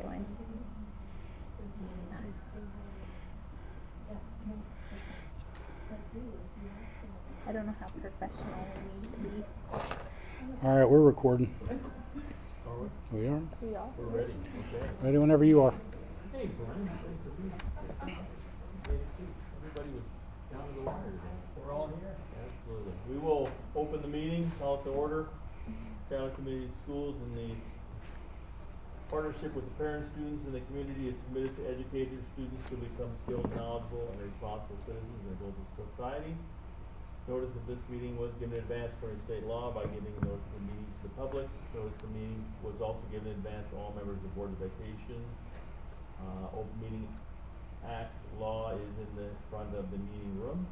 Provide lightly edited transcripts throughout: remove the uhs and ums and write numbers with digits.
doing. I don't know how professional we need to be. All right, we're recording. We are? We are. We're ready. Okay. Ready whenever you are. Hey, Brian. Thanks for being here. Everybody was down to the wire today. We're all here? Absolutely. We will open the meeting, call it to order. Schuyler Community Schools and the partnership with the parents, students, and the community is committed to educating students to become skilled, knowledgeable, and responsible citizens in a global society. Notice of this meeting was given in advance according to state law by giving notice of the meeting to the public. Notice of the meeting was also given in advance to all members of the Board of Education. Open Meeting Act law is in the front of the meeting room.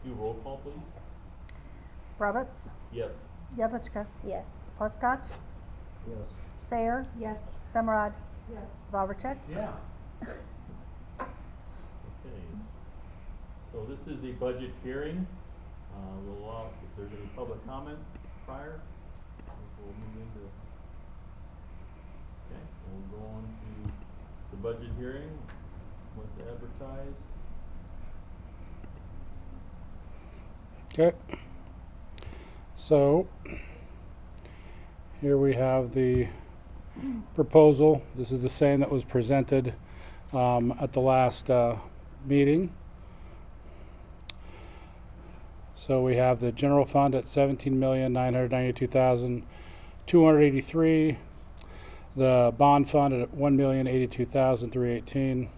Do roll call, please. Roberts, Yes. Yedlichka, Yes. Plaskach, Yes. Sayer, Yes. Semrod, Yes. Vavracek. Yeah. Okay. So this is a budget hearing. We'll allow, if there's any public comment prior, we'll move into. Okay, we'll go on to the budget hearing. What's advertised? Okay. So here we have the proposal. This is the same that was presented at the last meeting. So we have the general fund at $17,992,283. The bond fund at $1,082,318.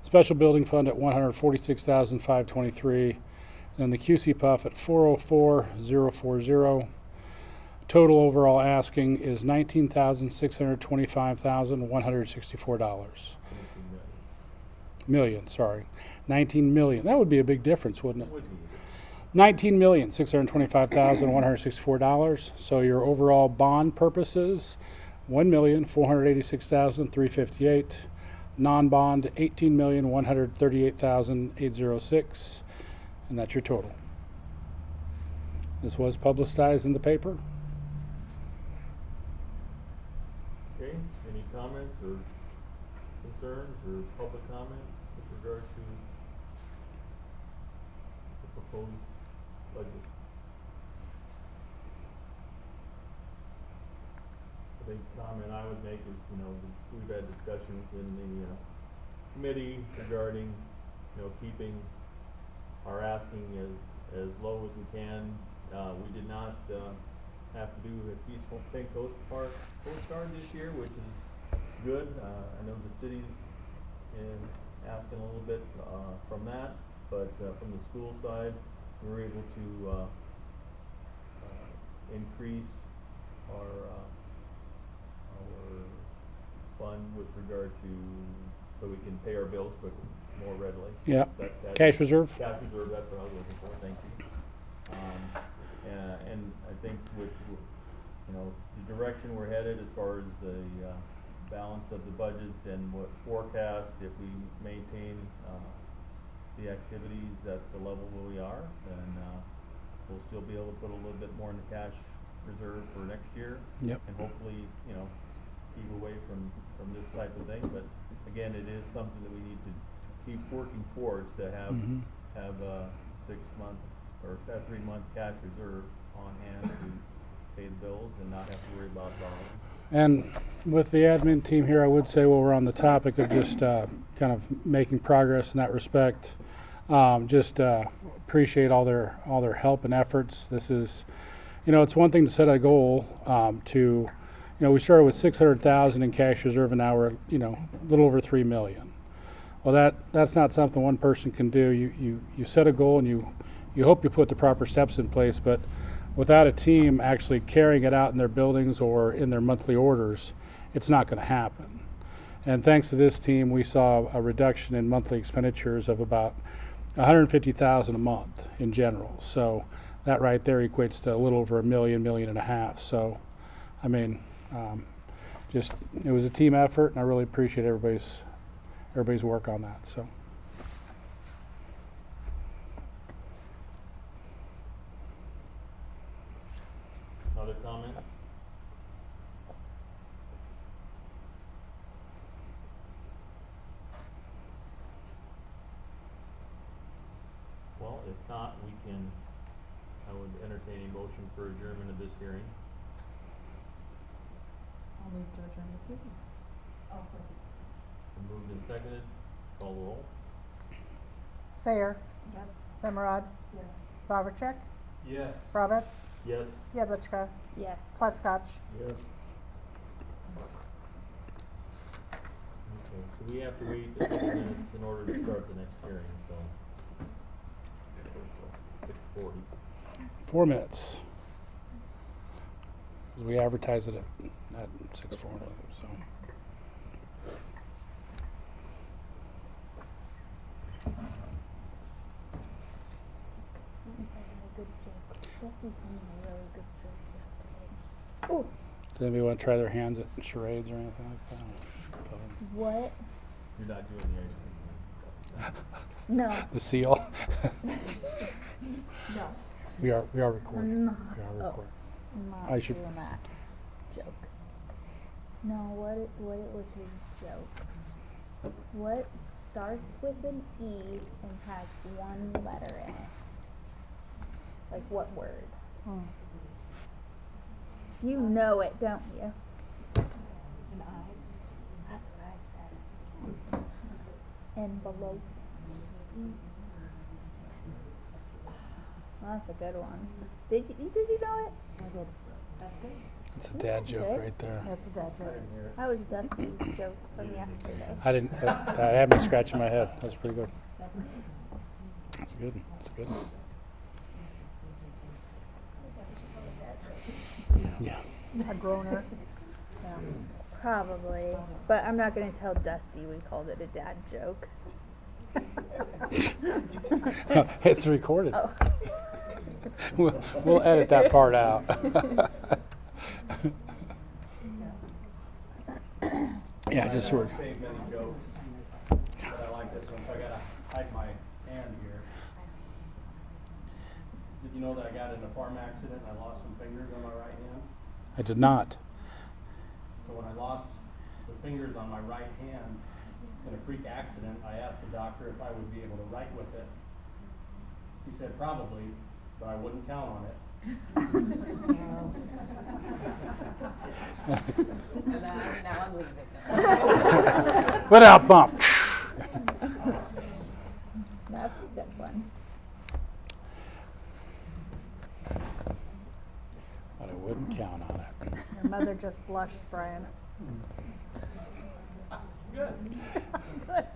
Special building fund at $146,523. And the QC Puff at $404,040. Total overall asking is $19,625,164. Million, sorry. 19 million. That would be a big difference, wouldn't it? Would be. $19,625,164. So your overall bond purposes, $1,486,358. Non-bond, $18,138,806. And that's your total. This was publicized in the paper. Okay, any comments or concerns or public comment with regard to the proposed budget? I think the comment I would make is, we've had discussions in the committee regarding, keeping our asking as low as we can. We did not have to do a Peaceful Pink postcard this year, which is good. I know the city's asking a little bit from that, but from the school side, we were able to increase our fund with regard to, so we can pay our bills quicker, more readily. Yeah. That Cash reserve. Cash reserve, that's what I was looking for, thank you. And I think with the direction we're headed as far as the balance of the budgets and what forecast, if we maintain the activities at the level where we are, then we'll still be able to put a little bit more in the cash reserve for next year. Yep. And hopefully, keep away from this type of thing, but again, it is something that we need to keep working towards, to have have a 6-month or a 3-month cash reserve on hand to pay the bills and not have to worry about borrowing. And with the admin team here, I would say, while we're on the topic of just kind of making progress in that respect, appreciate all their help and efforts. This is, it's one thing to set a goal we started with 600,000 in cash reserve, and now we're a little over 3 million. Well, that's not something one person can do. You set a goal and you hope you put the proper steps in place, but without a team actually carrying it out in their buildings or in their monthly orders, it's not going to happen. And thanks to this team, we saw a reduction in monthly expenditures of about $150,000 a month in general. So that right there equates to a little over $1 million and a half. So, I mean, it was a team effort, and I really appreciate everybody's work on that. So. Other comments? Well, if not, I would entertain a motion for adjournment of this hearing. I'll move to adjourn this meeting. Been moved and seconded, call the roll. Sayer, Yes. Simrod, Yes. Vavricek, Yes. Brabitz, Yes. Jedlička, Yes. Pleskach. Yes. Okay, so we have to wait a couple minutes in order to start the next hearing, so. 6:40. 4 minutes. 'Cause we advertise it at 6:40, so. Let me find a good joke. Dusty told me a really good joke yesterday. Ooh, Does anybody want to try their hands at charades or anything like that? what? You're not doing the ice cream. No. The seal? No. We are recording. I'm not. We are Oh. recording. I'm not I should- doing that joke. No, what it was his joke. What starts with an E and has one letter in it? Like what word? You know it, don't you? An eye. That's what I said. Envelope. Well, that's a good one. Did you know it? I did. That's good. It's a dad joke Okay. right there. That's a dad joke. That was Dusty's joke from yesterday. I didn't. That had me scratching my head. That was pretty good. That's good. That's good. That's a good one. Yeah. A groaner. Yeah. Probably, but I'm not gonna tell Dusty we called it a dad joke. It's recorded. Oh. We'll edit that part out. Yeah, just I work. don't save many jokes, but I like this one, so I gotta hide my hand here. Did you know that I got in a farm accident and I lost some fingers on my right hand? I did not. So when I lost the fingers on my right hand in a freak accident, I asked the doctor if I would be able to write with it. He said probably, but I wouldn't count on it. Now I'm leaving. But out bump. That's a good one. But I wouldn't count on it. Your mother just blushed, Brian. Good. Good.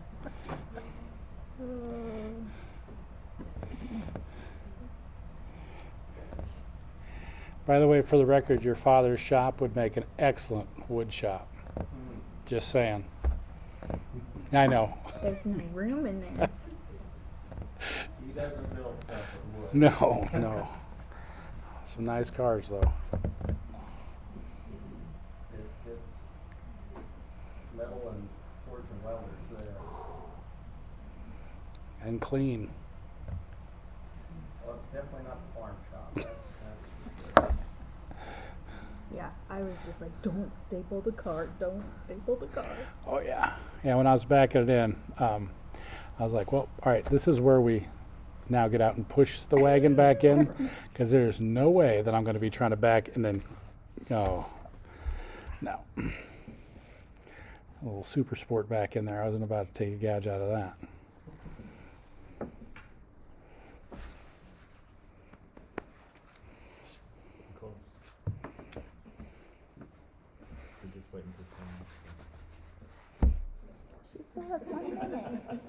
By the way, for the record, your father's shop would make an excellent wood shop. Just saying. I know. There's no room in there. He doesn't build stuff with wood. No, no. Some nice cars, though. It's metal and forged and welders there. And clean. Well, it's definitely not the farm shop. That's Yeah, I was just like, don't staple the car, don't staple the car. Oh, yeah. Yeah, when I was backing it in, I was like, well, all right, this is where we now get out and push the wagon back in, because there's no way that I'm going to be trying to back and then go. No. A little super sport back in there. I wasn't about to take a gouge out of that. Close. We're just waiting for time. She still has 1 minute.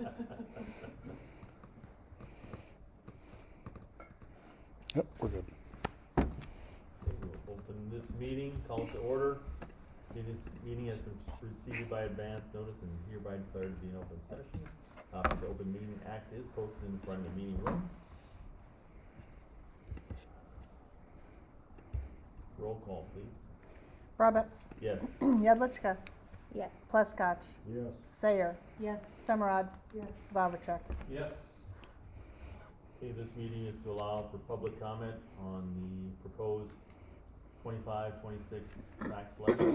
Yep, we're good. Okay, we'll open this meeting, call it to order. This meeting has been preceded by advance notice and hereby declared to be an open session. The Open Meeting Act is posted in front of the meeting room. Roll call, please. Brabitz, Yes. Jedlička, Yes. Pleskach, Yes. Sayer, Yes. Simrod, Yes. Vavricek. yes. Okay, this meeting is to allow for public comment on the proposed 25, 26 tax levy. I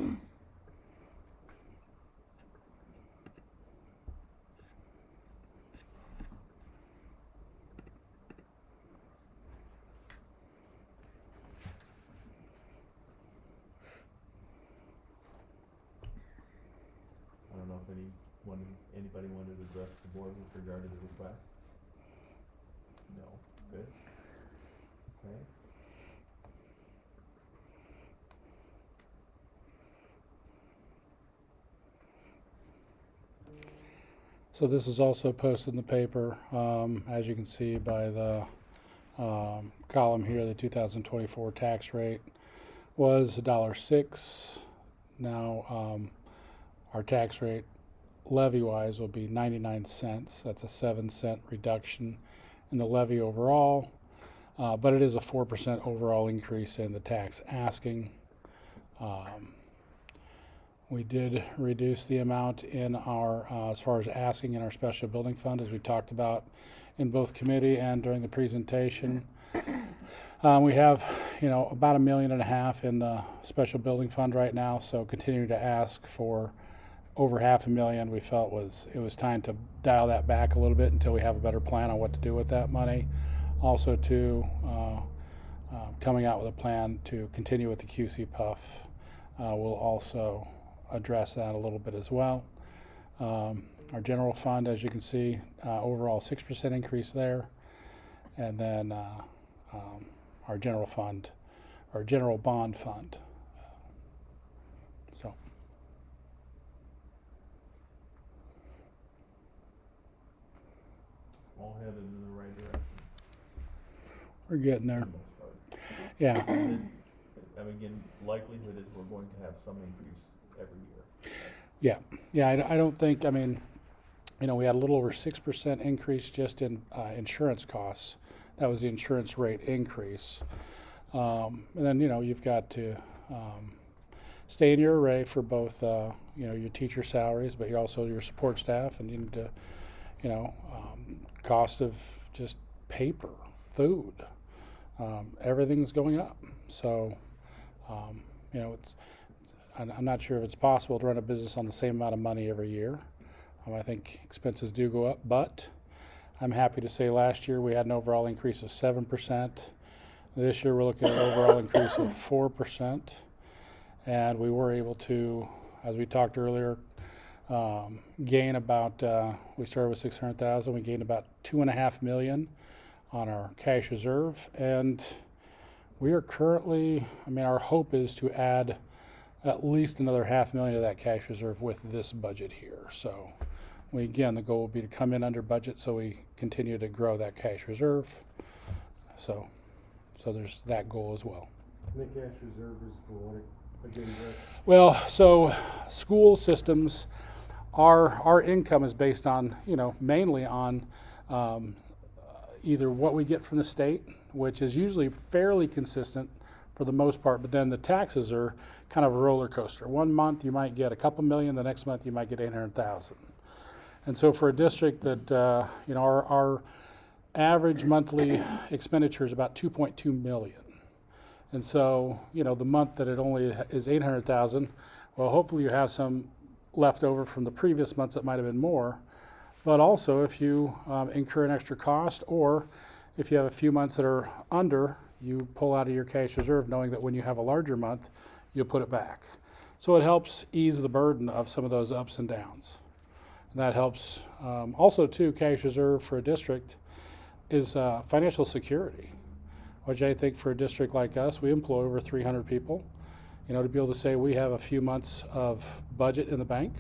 don't know if anybody wanted to address the board with regard to the request? No, good. Okay. So this is also posted in the paper, as you can see by the column here. The 2024 tax rate was $1.06. Now our tax rate levy-wise will be 99 cents. That's a 7-cent reduction in the levy overall, but it is a 4% overall increase in the tax asking. We did reduce the amount in our, as far as asking in our special building fund, as we talked about in both committee and during the presentation. We have, about $1.5 million in the special building fund right now, so continuing to ask for over $500,000, we felt it was time to dial that back a little bit until we have a better plan on what to do with that money. Also, coming out with a plan to continue with the QC Puff. We'll also address that a little bit as well. Our general fund, as you can see, overall 6% increase there, and then our general fund, our general bond fund. So All headed in the right direction. we're getting there. Yeah. And again, likelihood is we're going to have some increase every year. Yeah. I don't think. I mean, we had a little over 6% increase just in insurance costs. That was the insurance rate increase. And then you've got to stay in your array for both your teacher salaries, but you also your support staff, and you need to cost of just paper, food, everything's going up. So I'm not sure if it's possible to run a business on the same amount of money every year. I think expenses do go up, but I'm happy to say last year we had an overall increase of 7%. This year we're looking at an overall increase of 4%. And we were able to, as we talked earlier, gain about, we started with 600,000, we gained about $2.5 million on our cash reserve. And we are currently, our hope is to add at least another $500,000 to that cash reserve with this budget here. So the goal will be to come in under budget so we continue to grow that cash reserve. So there's that goal as well. The cash reserve is for what? Again, Well, so school systems, our income is based on, mainly on either what we get from the state, which is usually fairly consistent for the most part, but then the taxes are kind of a roller coaster. One month you might get a couple million, the next month you might get 800,000. And so for a district that, our average monthly expenditure is about 2.2 million. And so, the month that it only is 800,000, well, hopefully you have some left over from the previous months that might have been more. But also, if you incur an extra cost, or if you have a few months that are under, you pull out of your cash reserve knowing that when you have a larger month, you'll put it back. So it helps ease the burden of some of those ups and downs. And that helps. Also, too, cash reserve for a district is financial security, which I think for a district like us, we employ over 300 people, to be able to say we have a few months of budget in the bank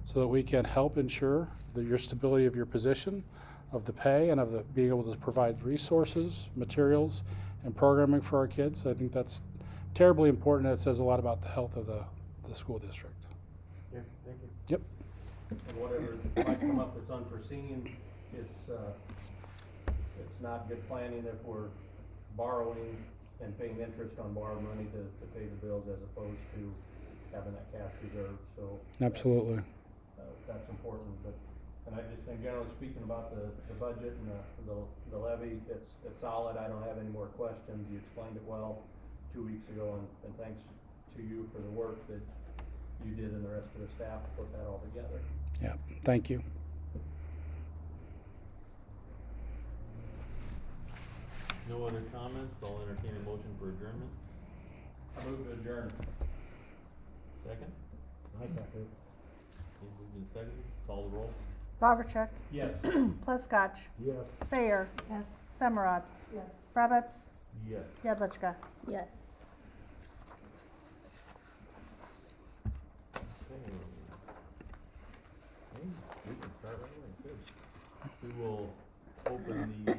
so that we can help ensure your stability of your position, of the pay, and of the being able to provide resources, materials, and programming for our kids. I think that's terribly important. It says a lot about the health of the school district. Yeah, thank you. Yep. And whatever might come up that's unforeseen, it's not good planning if we're borrowing and paying interest on borrowed money to pay the bills as opposed to having that cash reserve. So Absolutely. that's important. And I just think generally speaking about the budget and the levy, it's solid. I don't have any more questions. You explained it well 2 weeks ago, and thanks to you for the work that you did and the rest of the staff to put that all together. Yeah, thank you. No other comments, I'll entertain a motion for adjournment. I move to adjourn. Second? I second. Okay, moved and seconded, call the roll. Vavracek, Yes. Pleskach, Yes. Sayer, Yes. Semrod, Yes. Brabitz, Yes. Jedlichka. Yes. Okay. Okay, we can start right away, good. We will open the,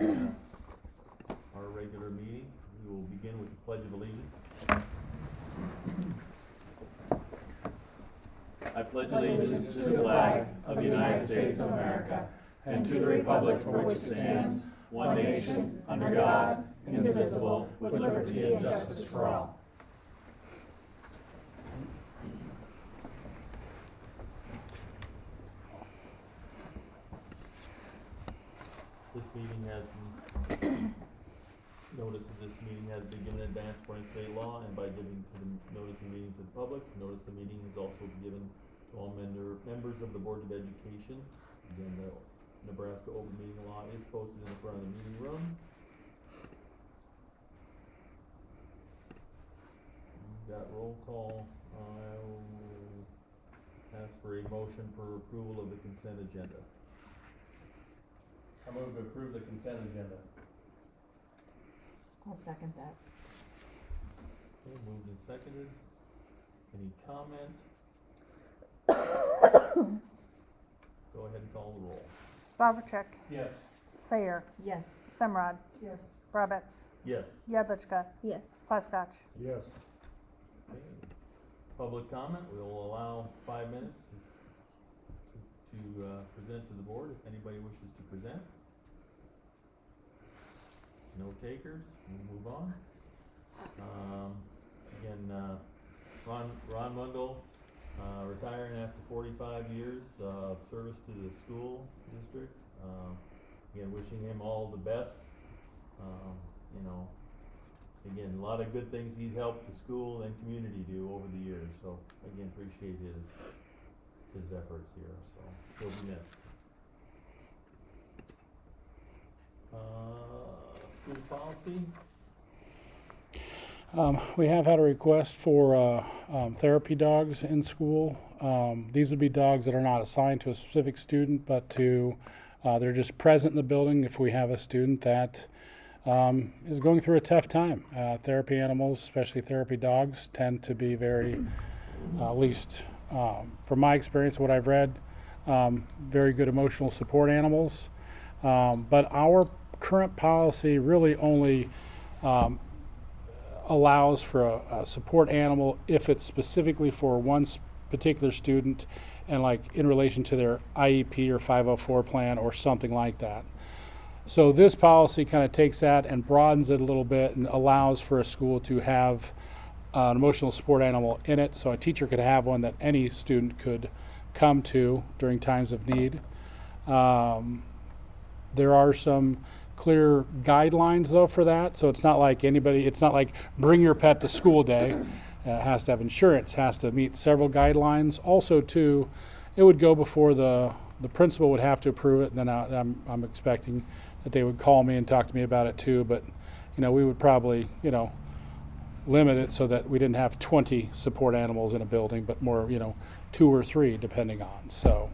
our regular meeting. We will begin with the Pledge of Allegiance. I pledge allegiance to the flag of the United States of America and to the republic for which it stands, one nation, under God, indivisible, with liberty and justice for all. This meeting has, notice of this meeting has been given in advance according to state law, and by giving to the notice of meeting to the public, notice of meeting is also given to all members of the Board of Education. Again, the Nebraska Open Meeting Law is posted in the front of the meeting room. We've got roll call. I will ask for a motion for approval of the consent agenda. I move to approve the consent agenda. I'll second that. Okay, moved and seconded. Any comment? Go ahead and call the roll. Vavracek, Yes. Sayer, Yes. Semrod, Yes. Brabitz, Yes. Jedlichka, Yes. Pleskach. Yes. Okay. Public comment, we will allow 5 minutes to present to the board if anybody wishes to present. No takers, we'll move on. Again, Ron Mundell, retiring after 45 years of service to the school district. Again, wishing him all the best. You know, again, a lot of good things he's helped the school and community do over the years, so again, appreciate his efforts here, so he'll be missed. School policy? We have had a request for therapy dogs in school. These would be dogs that are not assigned to a specific student, but to they're just present in the building if we have a student that is going through a tough time. Therapy animals, especially therapy dogs, tend to be very, at least from my experience, what I've read, very good emotional support animals. But our current policy really only allows for a support animal if it's specifically for one particular student and like in relation to their IEP or 504 plan or something like that. So this policy kind of takes that and broadens it a little bit and allows for a school to have an emotional support animal in it, so a teacher could have one that any student could come to during times of need. There are some clear guidelines though for that, so it's not like bring your pet to school day. It has to have insurance, has to meet several guidelines. Also too, it would go before the principal would have to approve it, and then I'm expecting that they would call me and talk to me about it too, but we would probably limit it so that we didn't have 20 support animals in a building, but more 2 or 3 depending on. So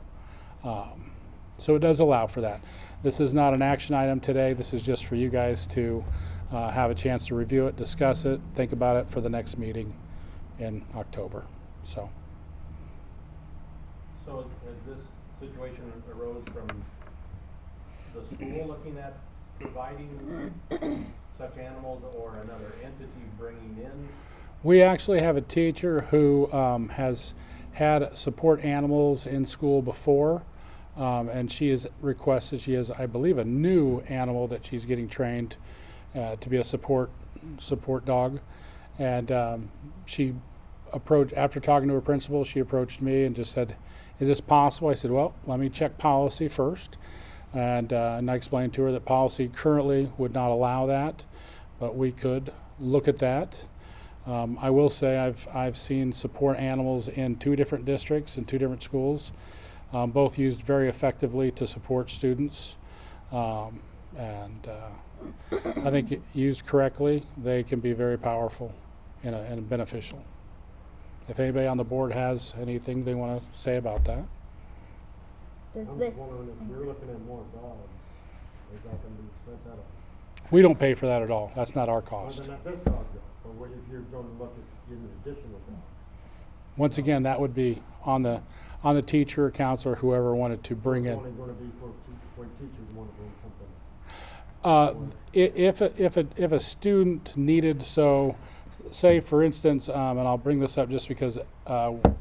it does allow for that. This is not an action item today. This is just for you guys to have a chance to review it, discuss it, think about it for the next meeting in October. So So has this situation arose from the school looking at providing such animals or another entity bringing in? we actually have a teacher who has had support animals in school before. And she has requested, she has, I believe, a new animal that she's getting trained to be a support dog. And she approached, after talking to her principal, she approached me and just said, is this possible? I said, well, let me check policy first. And I explained to her that policy currently would not allow that, but we could look at that. I will say I've seen support animals in 2 different districts in 2 different schools, both used very effectively to support students. And I think used correctly, they can be very powerful and beneficial. If anybody on the board has anything they want to say about that. Does I'm this, just wondering if you're looking at more dogs, is that gonna be expense out of? We don't pay for that at all. That's not our Well, cost. then not this dog though, but what if you're gonna look at getting an additional dog? Once again, that would be on the teacher, counselor, whoever wanted to bring It's in. only gonna be for when teachers wanna bring something. If a student needed, so say for instance, and I'll bring this up just because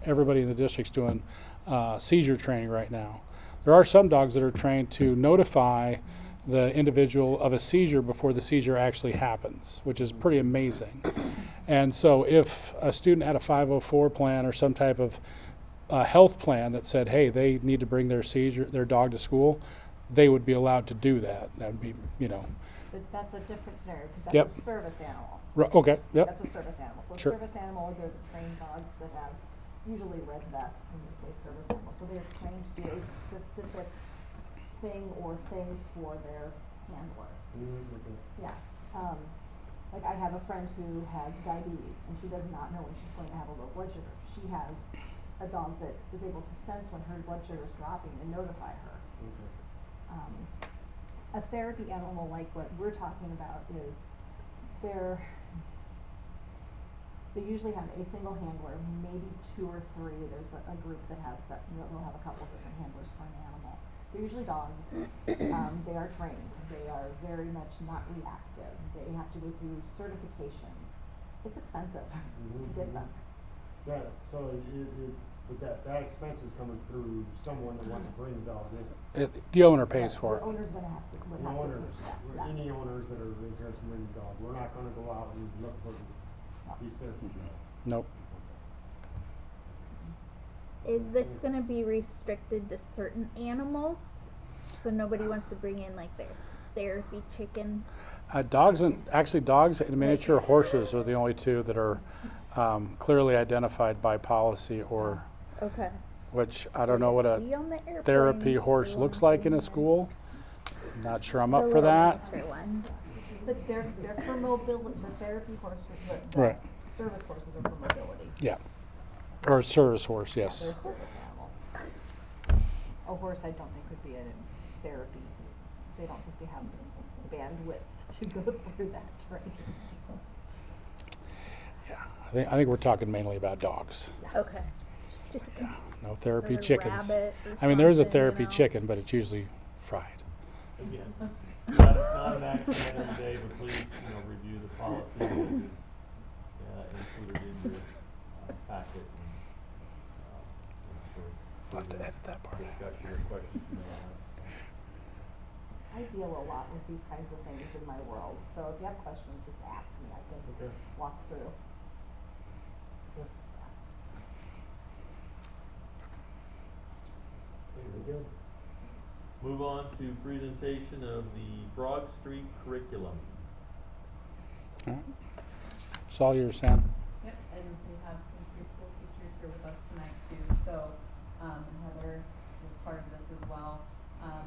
everybody in the district's doing seizure training right now. There are some dogs that are trained to notify the individual of a seizure before the seizure actually happens, which is pretty amazing. And so if a student had a 504 plan or some type of health plan that said, hey, they need to bring their dog to school, they would be allowed to do that. That would be, But that's a different scenario, because that's Yep. a service animal. Okay, yep. That's a service animal. So a Sure. service animal, they're the trained dogs that have usually red vests, and they say service animal. So they're trained to do a specific thing or things for their handler. Okay. Yeah. Like I have a friend who has diabetes, and she does not know when she's going to have a low blood sugar. She has a dog that is able to sense when her blood sugar is dropping and notify her. Okay. A therapy animal like what we're talking about is they usually have a single handler, maybe 2 or 3. There's a group that has they'll have a couple of different handlers for an animal. They're usually dogs. They are trained. They are very much not reactive. They have to go through certifications. It's expensive to get them. Yeah, so but that expense is coming through someone that wants to bring the dog in. The owner pays for The it. owner's gonna have to, would The have to owners, push that, yeah. any owners that are interested in bringing the dog, we're not gonna go out and look for these therapies. Nope. is this gonna be restricted to certain animals? So nobody wants to bring in like their therapy chicken? Dogs and miniature horses are the only 2 that are clearly identified by policy or Okay. which I don't know what a See on the airplanes, therapy horse the looks ones like in a there. school. Not sure I'm The up for little that. miniature ones. But they're for mobility, the therapy horses, the Right. service horses are for mobility. Yeah. Or a service horse, They're a yes. service animal. A horse I don't think would be in therapy, because they don't think they have the bandwidth to go through that training. Yeah. I think we're talking mainly about dogs. Okay. Just checking. No therapy Or a chickens. rabbit or I mean, there's a something, therapy you know? chicken, but it's usually fried. Again, not an action item today, but please, review the policy that is included in your packet. We'll have to edit that part. Discussion or questions you may have. I deal a lot with these kinds of things in my world, so if you have questions, just ask me, I can Okay. walk through. Very good. Move on to presentation of the Frog Street curriculum. All right. It's all yours, Sam. Yep, and we have some preschool teachers here with us tonight too, so, Heather was part of this as well.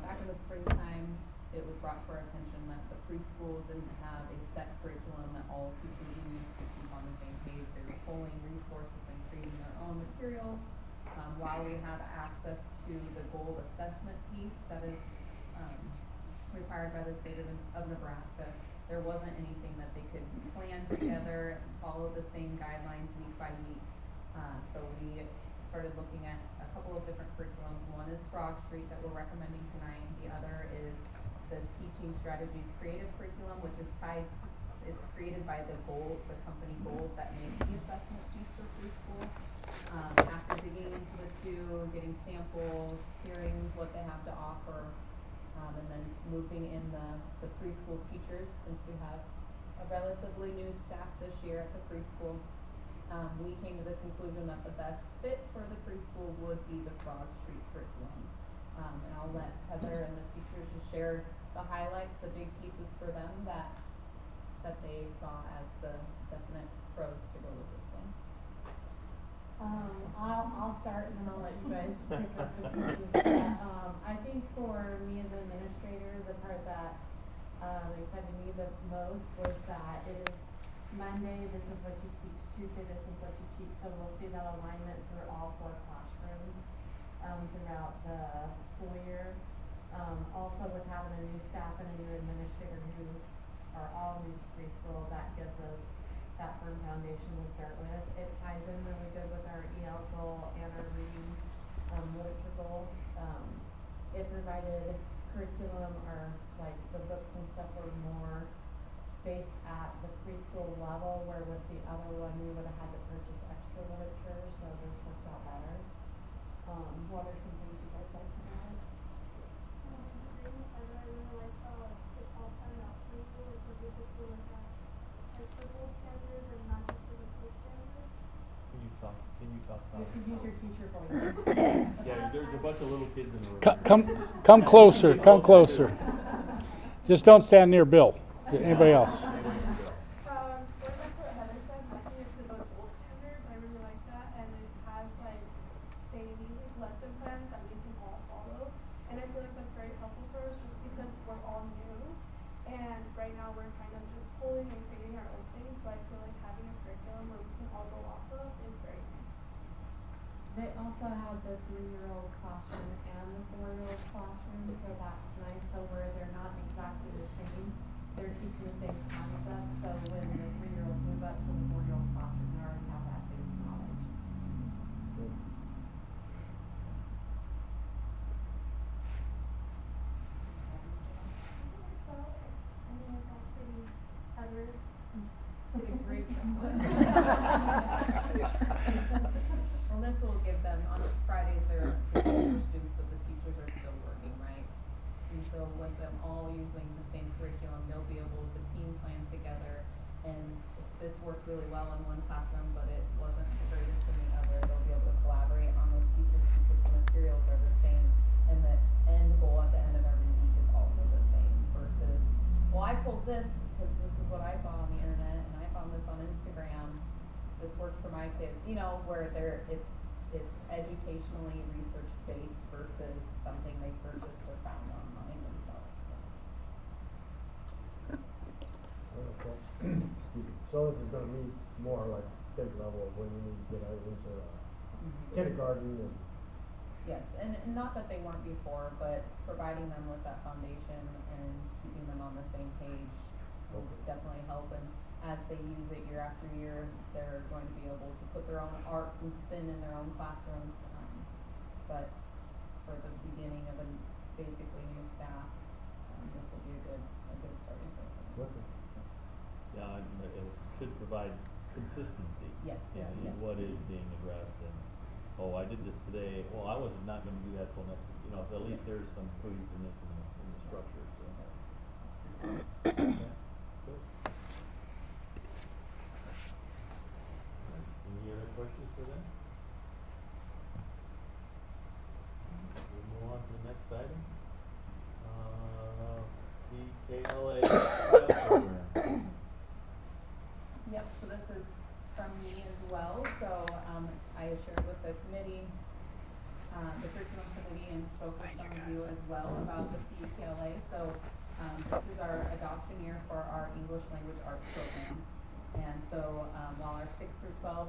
Back in the springtime, it was brought to our attention that the preschool didn't have a set curriculum that all teachers used to keep on the same page. They were pulling resources and creating their own materials. While we have access to the gold assessment piece that is, required by the state of Nebraska, there wasn't anything that they could plan together and follow the same guidelines week by week. So we started looking at a couple of different curriculums. One is Frog Street that we're recommending tonight. The other is the Teaching Strategies Creative Curriculum, which is tied, it's created by the company Gold that makes the assessment piece for preschool. After digging into the 2, getting samples, hearing what they have to offer, and then looping in the preschool teachers, since we have a relatively new staff this year at the preschool, we came to the conclusion that the best fit for the preschool would be the Frog Street curriculum. And I'll let Heather and the teachers just share the highlights, the big pieces for them that they saw as the definite pros to go with this one? I'll start and then I'll let you guys pick up the pieces. But, I think for me as an administrator, the part that excited me the most was that it is Monday, this is what you teach, Tuesday, this is what you teach, so we'll see that alignment through all 4 classrooms throughout the school year. Also with having a new staff and a new administrator who are all new to preschool, that gives us that firm foundation to start with. It ties in really good with our EL goal and our reading literature goal. It provided curriculum or like the books and stuff were more based at the preschool level, where with the other one we would have had to purchase extra literature, so this worked out better. What are some things you guys like about it? I really like how it's all planned out for you, like we're able to look at like the gold standards and match it to the gold standards. Can you talk You about? could use your teacher voice. Yeah, there's a bunch of little kids in the room. Come closer, come closer. Just don't stand near Bill. Anybody else? Going back to what Heather said, matching it to the gold standards, I really like that, and it has like daily lesson plans that we can all follow, and I feel like that's very helpful for us just because we're all new, and right now we're kind of just pulling and creating our own things, so I feel like having a curriculum where we can all go off of is very nice. They also have the 3-year-old classroom and the 4-year-old classroom, so that's nice, so where they're not exactly the same, they're teaching the same concept, so when the 3-year-olds move up to the 4-year-old classroom, they already have that base knowledge. So, I mean, it's all pretty Heather. Did a great job. Well, this will give them, on Fridays, they're students, but the teachers are still working, right? And so with them all using the same curriculum, they'll be able to team plan together. And if this worked really well in one classroom, but it wasn't the greatest in the other, they'll be able to collaborate on those pieces because the materials are the same. And the end goal at the end of every week is also the same versus, well, I pulled this because this is what I saw on the internet and I found this on Instagram. This worked for my kids, you know, where it's educationally research based versus something they purchased or found online themselves. Excuse me. So this is gonna meet more like state level of when you need to get out into kindergarten and. Yes, and not that they weren't before, but providing them with that foundation and keeping them on the same page will definitely help. And as they use it year after year, they're going to be able to put their own arts and spin in their own classrooms. But for the beginning of a basically new staff, this will be a good starting point for them. Okay. Yeah, and it should provide consistency. Yes. Yeah, Yes. what is being addressed and, oh, I did this today, well, I was not gonna do that till next week, you know, so at least there's some cohesiveness in the structure, so. Okay, good. Any other questions for them? We'll move on to the next item. CKLA pilot program. Yep, so this is from me as well, so, I have shared with the committee, the curriculum committee, and spoke with some of you as well about the CKLA, so, this is our adoption year for our English language arts program. And so, while our 6 through 12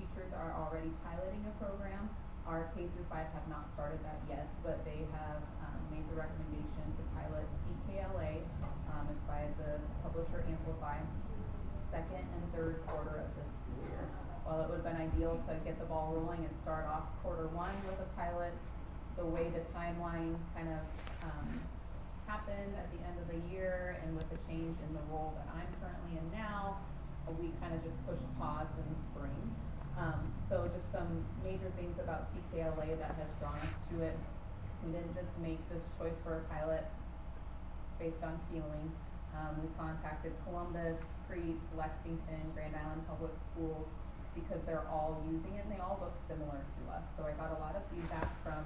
teachers are already piloting a program, our K through 5 have not started that yet, but they have, made the recommendation to pilot CKLA, it's by the publisher Amplify, second and third quarter of this school year. While it would have been ideal to get the ball rolling and start off quarter 1 with a pilot, the way the timeline kind of happened at the end of the year and with the change in the role that I'm currently in now, we kind of just pushed pause in the spring. So just some major things about CKLA that has drawn us to it. We didn't just make this choice for a pilot based on feeling. We contacted Columbus, Crete, Lexington, Grand Island Public Schools because they're all using it and they all look similar to us. So I got a lot of feedback from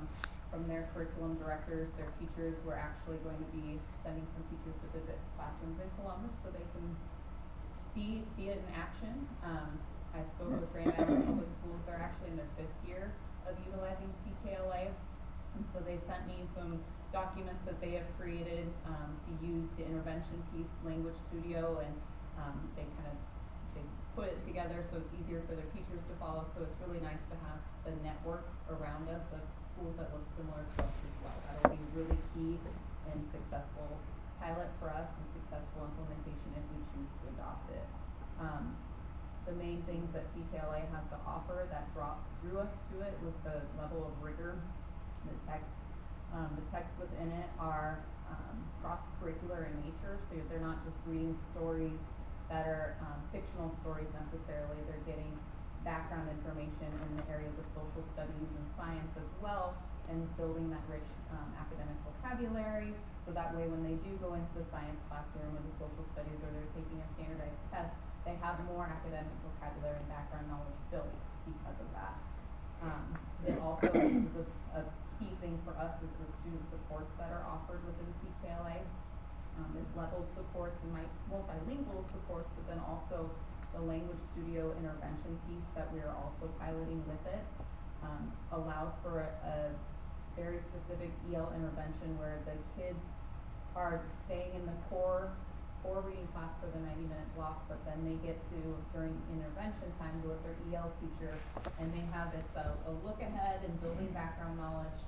their curriculum directors, their teachers. We're actually going to be sending some teachers to visit classrooms in Columbus so they can see it in action. I spoke with Grand Island Public Schools. They're actually in their 5th year of utilizing CKLA. And so they sent me some documents that they have created to use the intervention piece, Language Studio, and they put it together so it's easier for their teachers to follow. So it's really nice to have the network around us of schools that look similar to us as well. That'll be really key and successful pilot for us and successful implementation if we choose to adopt it. The main things that CKLA has to offer that drew us to it was the level of rigor. The texts within it are cross-curricular in nature, so they're not just reading stories that are fictional stories necessarily. They're getting background information in the areas of social studies and science as well, and building that rich academic vocabulary, so that way when they do go into the science classroom or the social studies, or they're taking a standardized test, they have more academic vocabulary and background knowledge built because of that. It also, this is a key thing for us, is the student supports that are offered within CKLA. There's leveled supports and multilingual supports, but then also the Language Studio intervention piece that we are also piloting with it allows for a very specific EL intervention where the kids are staying in the core reading class for the 90-minute block, but then they get to, during intervention time, go with their EL teacher, and they have a look ahead and building background knowledge,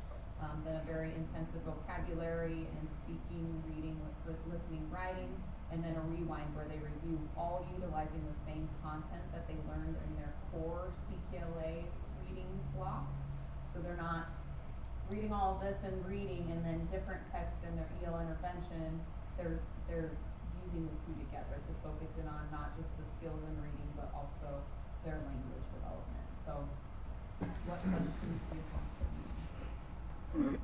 then a very intensive vocabulary and speaking, reading, listening, writing, and then a rewind where they review, all utilizing the same content that they learned in their core CKLA reading block. So they're not reading all of this and reading and then different text in their EL intervention. They're using the two together to focus in on not just the skills in reading, but also their language development. So what questions do you have for me?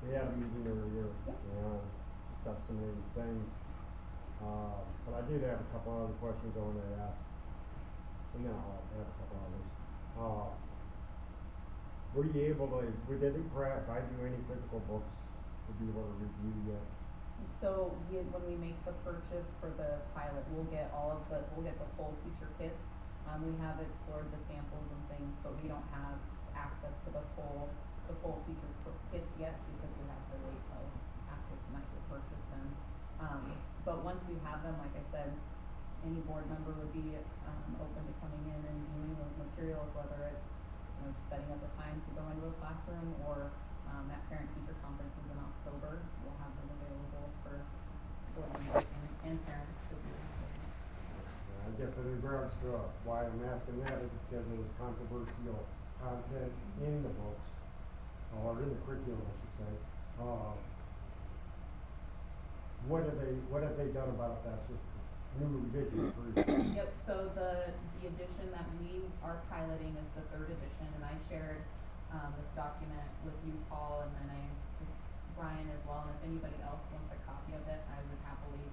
We had a meeting earlier, Yep. discussed some of these things. But I did have a couple other questions I wanted to ask. And now I have a couple others. Were you able to, did it provide you any physical books to be able to review yet? So when we make the purchase for the pilot, we'll get the full teacher kits. We have explored the samples and things, but we don't have access to the full teacher kits yet because we have to wait till after tonight to purchase them. But once we have them, like I said, any board member would be open to coming in and viewing those materials, whether it's just setting up a time to go into a classroom or that parent-teacher conference is in October. We'll have them available for board members and parents to view. I guess in regards to why I'm asking that is because there was controversial content in the books, or in the curriculum, I should say. What have they done about that new revision? Yep, so the edition that we are piloting is the 3rd edition, and I shared this document with you, Paul, and then with Brian as well, and if anybody else wants a copy of it, I would happily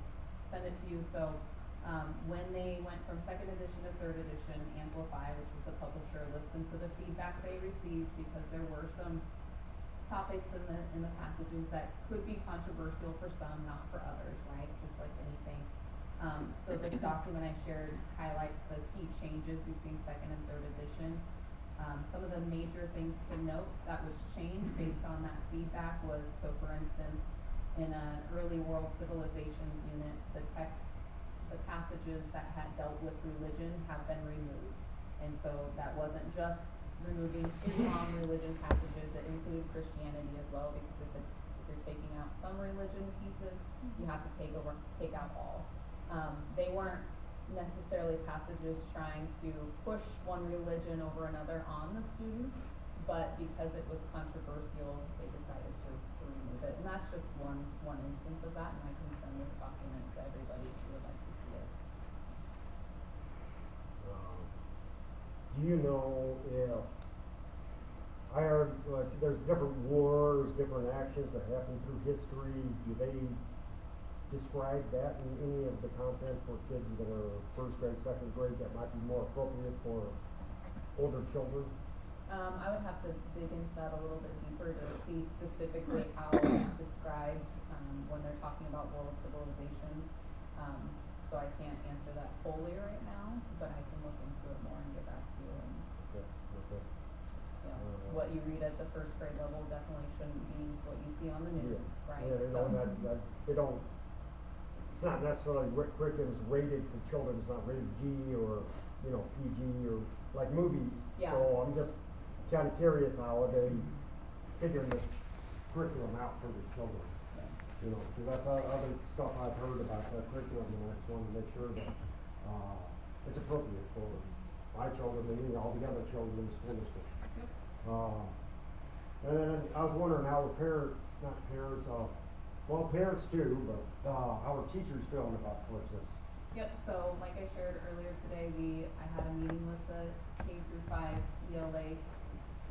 send it to you. So when they went from 2nd edition to 3rd edition, Amplify, which is the publisher, listened to the feedback they received because there were some topics in the passages that could be controversial for some, not for others, right? Just like anything. So this document I shared highlights the key changes between 2nd and 3rd edition. Some of the major things to note that was changed based on that feedback was, so for instance, in an early world civilizations unit, the passages that had dealt with religion have been removed. And so that wasn't just removing Islam religion passages, it included Christianity as well, because if you're taking out some religion pieces, you have to take out all. They weren't necessarily passages trying to push one religion over another on the students, but because it was controversial, they decided to remove it. And that's just one instance of that, and I can send this document to everybody if you would like to see it. Do you know if I heard there's different wars, different actions that happen through history? Do they describe that in any of the content for kids that are 1st grade, 2nd grade that might be more appropriate for older children? I would have to dig into that a little bit deeper to see specifically how it's described, when they're talking about world civilizations. So I can't answer that fully right now, but I can look into it more and get back to you. And, Okay, okay. you know, what you read at the first grade level definitely shouldn't be what you see on the news, right? Yeah, you know, and that, they don't, it's not necessarily curriculum's rated for children, it's not rated G or, you know, PG or like movies. Yeah. So I'm just kinda curious how they figuring this curriculum out for the children. You know, 'cause that's other stuff I've heard about the curriculum, and I just wanted to make sure that, it's appropriate for my children and all the other children in the school district. And then I was wondering how the parents too, but, how are teachers feeling about courses? Yep, so like I shared earlier today, I had a meeting with the K through 5 ELA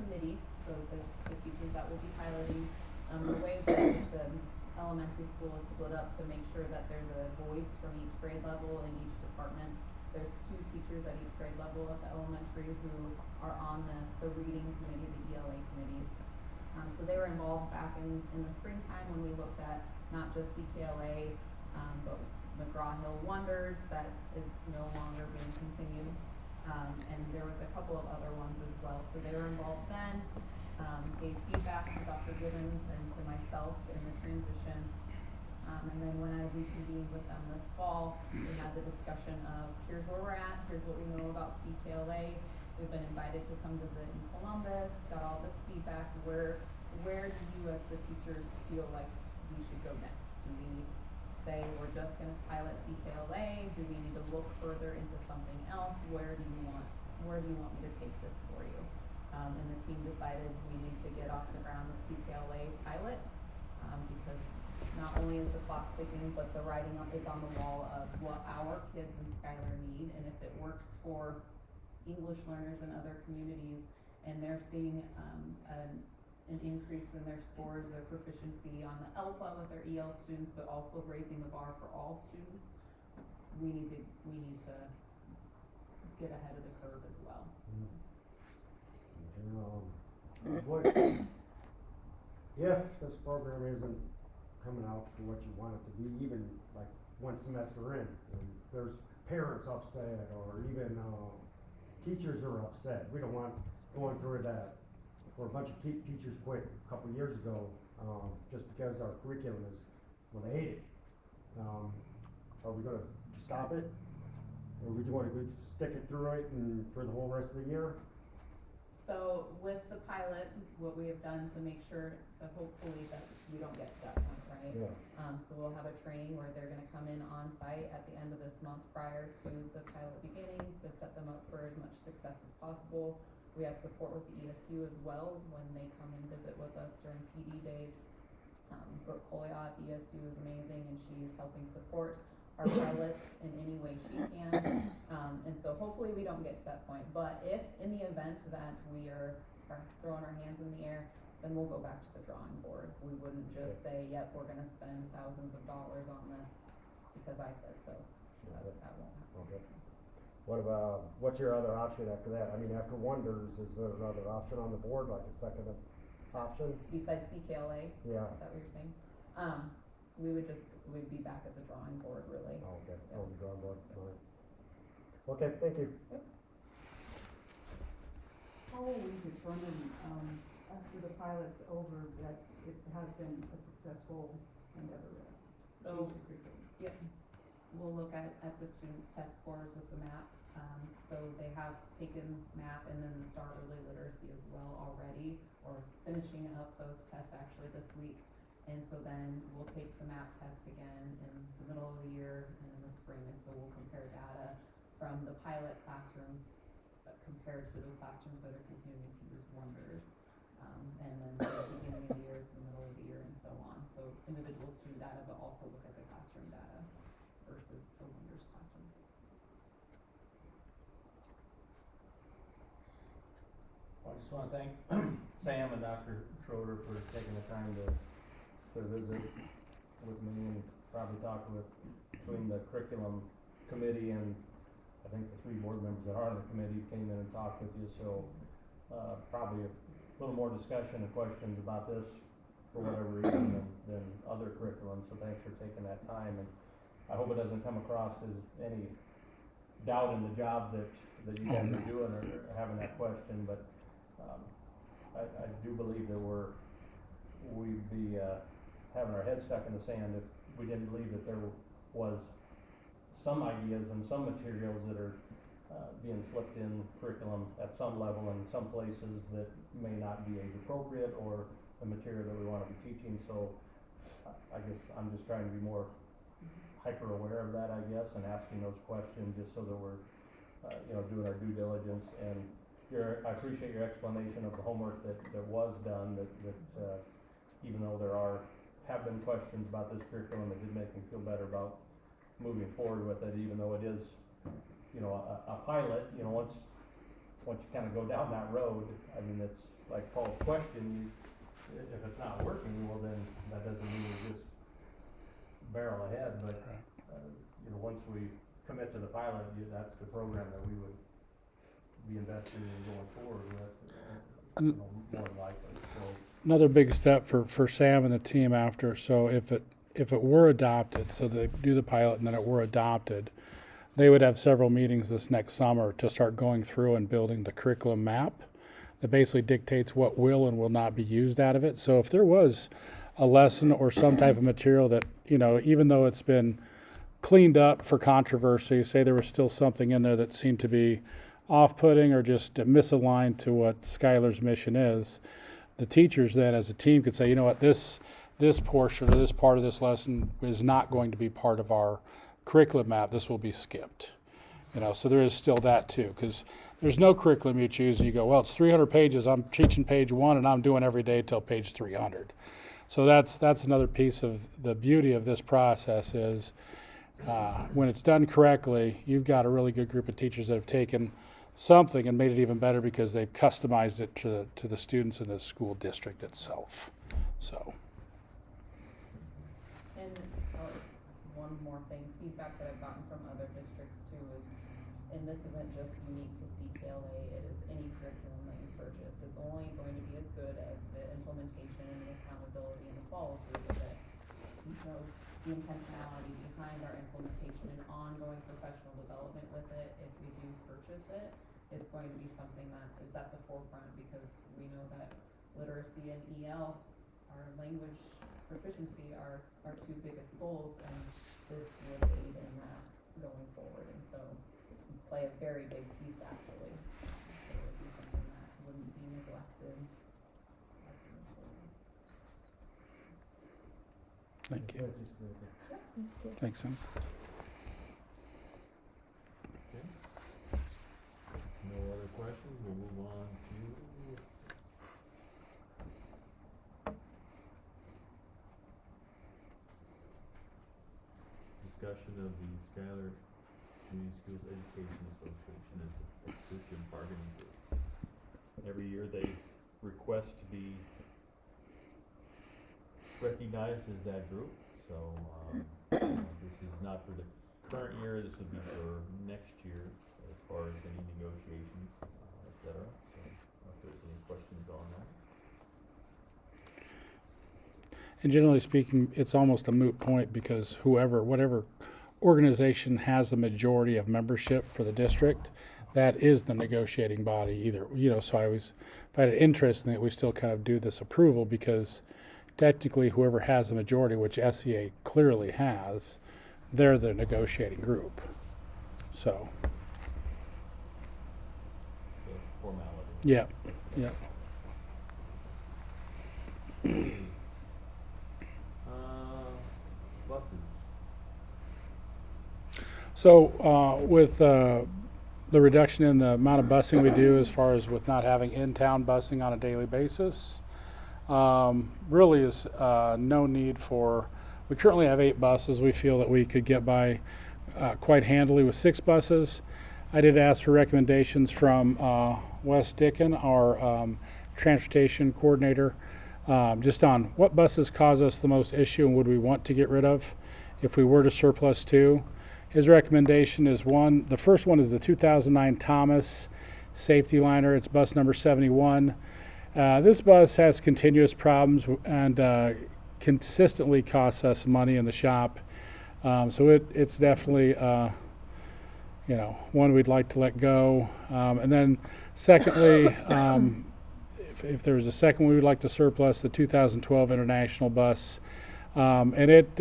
committee, so the teachers that will be piloting. The way that the elementary school is split up to make sure that there's a voice from each grade level in each department. There's 2 teachers at each grade level at the elementary who are on the reading committee, the ELA committee. So they were involved back in the springtime when we looked at not just CKLA, but McGraw-Hill Wonders that is no longer being continued. And there was a couple of other ones as well. So they were involved then, gave feedback to Dr. Gibbons and to myself in the transition. And then when I reconvened with them this fall, we had the discussion of here's where we're at, here's what we know about CKLA. We've been invited to come visit in Columbus, got all this feedback. Where do you as the teachers feel like we should go next? Do we say we're just gonna pilot CKLA? Do we need to look further into something else? Where do you want me to take this for you? And the team decided we need to get off the ground with CKLA pilot, because not only is the clock ticking, but the writing is on the wall of what our kids in Schuyler need, and if it works for English learners in other communities, and they're seeing an increase in their scores, their proficiency on the ELPA with their EL students, but also raising the bar for all students, we need to get ahead of the curve as well. What, if this program isn't coming out for what you want it to be, even like one semester in, and there's parents upset, or even, teachers are upset, we don't want going through that, where a bunch of teachers quit a couple of years ago, just because our curriculum is, well, they hate it. Are we gonna stop it? Or would you wanna stick it through it and for the whole rest of the year? So with the pilot, what we have done to make sure, to hopefully that we don't get to that point, right? Yeah. So we'll have a training where they're gonna come in on site at the end of this month prior to the pilot beginning to set them up for as much success as possible. We have support with the ESU as well when they come and visit with us during PD days. Brooke Colliot at ESU is amazing, and she's helping support our pilot in any way she can. And so hopefully we don't get to that point, but if in the event that we are throwing our hands in the air, then we'll go back to the drawing board. We wouldn't just say, yep, we're gonna spend thousands of dollars on this because I said so. That won't happen. Okay. What's your other option after that? I mean, after Wonders, is there another option on the board, like a second option? Besides CKLA? Yeah. Is that what you're saying? We'd be back at the drawing board, really. Oh, okay, Yep. on the drawing board, alright. Okay, thank you. Yep. How will we determine, after the pilot's over, that it has been a successful endeavor? So, Change the curriculum? yep, we'll look at the students' test scores with the MAP. So they have taken MAP and then the STAR Early Literacy as well already, or finishing up those tests actually this week. And so then we'll take the MAP test again in the middle of the year and in the spring, and so we'll compare data from the pilot classrooms compared to the classrooms that are continuing to use Wonders, and then from the beginning of the year to the middle of the year and so on. So individual student data, but also look at the classroom data versus the Wonders classrooms. Well, I just wanna thank Sam and Dr. Schroeder for taking the time to visit with me and probably talk with, between the curriculum committee and I think the 3 board members that are on the committee came in and talked with you, so probably a little more discussion and questions about this for whatever reason than other curriculums, so thanks for taking that time, and I hope it doesn't come across as any doubt in the job that you guys are doing or having that question, but, I do believe that we'd be, having our heads stuck in the sand if we didn't believe that there was some ideas and some materials that are, being slipped in curriculum at some level in some places that may not be age appropriate or the material that we wanna be teaching, so I guess I'm just trying to be more hyper aware of that, I guess, and asking those questions just so that we're, doing our due diligence, and I appreciate your explanation of the homework that was done, that even though have been questions about this curriculum, it did make me feel better about moving forward with it, even though it is, a pilot, once you kind of go down that road, I mean, it's like Paul's question, if it's not working, well then, that doesn't mean we just barrel ahead, but, once we commit to the pilot, that's the program that we would be invested in going forward with, more than likely, so. Another big step for Sam and the team after, so if it were adopted, so they do the pilot and then it were adopted, they would have several meetings this next summer to start going through and building the curriculum map that basically dictates what will and will not be used out of it. So if there was a lesson or some type of material that, even though it's been cleaned up for controversy, say there was still something in there that seemed to be off-putting or just misaligned to what Schuyler's mission is, the teachers then as a team could say, you know what, this portion or this part of this lesson is not going to be part of our curriculum map, this will be skipped. So there is still that too, because there's no curriculum you choose and you go, well, it's 300 pages, I'm teaching page 1 and I'm doing every day till page 300. So that's another piece of the beauty of this process is when it's done correctly, you've got a really good group of teachers that have taken something and made it even better because they've customized it to the students in the school district itself. So. And one more thing, feedback that I've gotten from other districts too is, and this isn't just unique to CPLA, it is any curriculum that you purchase. It's only going to be as good as the implementation and the accountability and the follow through with it. And so the intentionality behind our implementation and ongoing professional development with it, if we do purchase it, is going to be something that is at the forefront because we know that literacy and EL, our language proficiency, are our two biggest goals, and this would aid in that going forward, and so play a very big piece actually. So it would be something that wouldn't be neglected as we move forward. Thank you. Thank you. Thanks, Sam. Okay. No other questions, we'll move on to discussion of the Schuyler Community Schools Education Association as a position bargaining group. Every year they request to be recognized as that group, so this is not for the current year, this would be for next year as far as any negotiations, et cetera. So if there's any questions on that. And generally speaking, it's almost a moot point because whatever organization has the majority of membership for the district, that is the negotiating body either. So I always find it interesting that we still kind of do this approval because technically whoever has the majority, which SEA clearly has, they're the negotiating group. So. The formality. Yep. Buses. So with the reduction in the amount of busing we do as far as with not having in-town busing on a daily basis, really is no need for, we currently have 8 buses. We feel that we could get by quite handily with 6 buses. I did ask for recommendations from Wes Dickin, our transportation coordinator, just on what buses cause us the most issue and would we want to get rid of if we were to surplus 2. His recommendation is the first one is the 2009 Thomas safety liner. It's bus number 71. This bus has continuous problems and consistently costs us money in the shop. So it's definitely one we'd like to let go. And then secondly, if there was a second one, we'd like to surplus the 2012 International bus. And it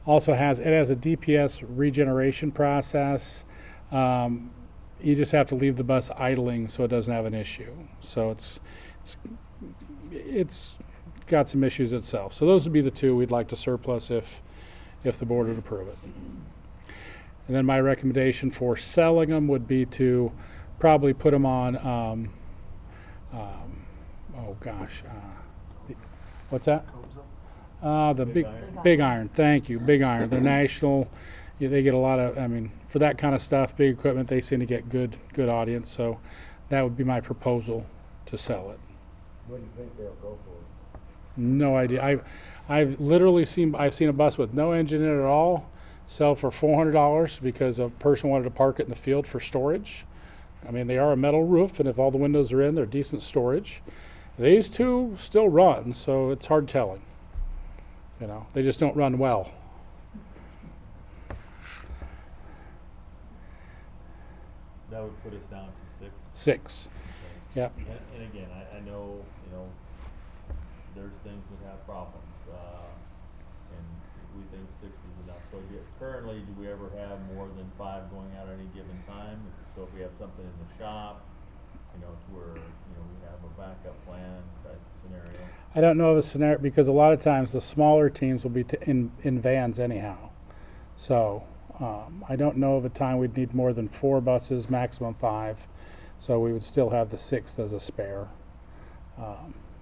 also has a DPS regeneration process. You just have to leave the bus idling so it doesn't have an issue. So it's got some issues itself. So those would be the two we'd like to surplus if the board would approve it. And then my recommendation for selling them would be to probably put them on, what's that? The Big Iron. Thank you, Big Iron. They're national. They get a lot of, for that kind of stuff, big equipment, they seem to get good audience. So that would be my proposal to sell it. What do you think they'll go for? No idea. I've seen a bus with no engine in it at all sell for $400 because a person wanted to park it in the field for storage. They are a metal roof, and if all the windows are in, they're decent storage. These two still run, so it's hard telling. They just don't run well. That would put us down to 6. 6. Okay. Yep. And again, I know, there's things that have problems, and we think 6 is enough. So currently, do we ever have more than 5 going out at any given time? So if we have something in the shop, to where, we have a backup plan type scenario. I don't know of a scenario because a lot of times the smaller teams will be in vans anyhow. So I don't know of a time we'd need more than 4 buses, maximum 5. So we would still have the 6th as a spare.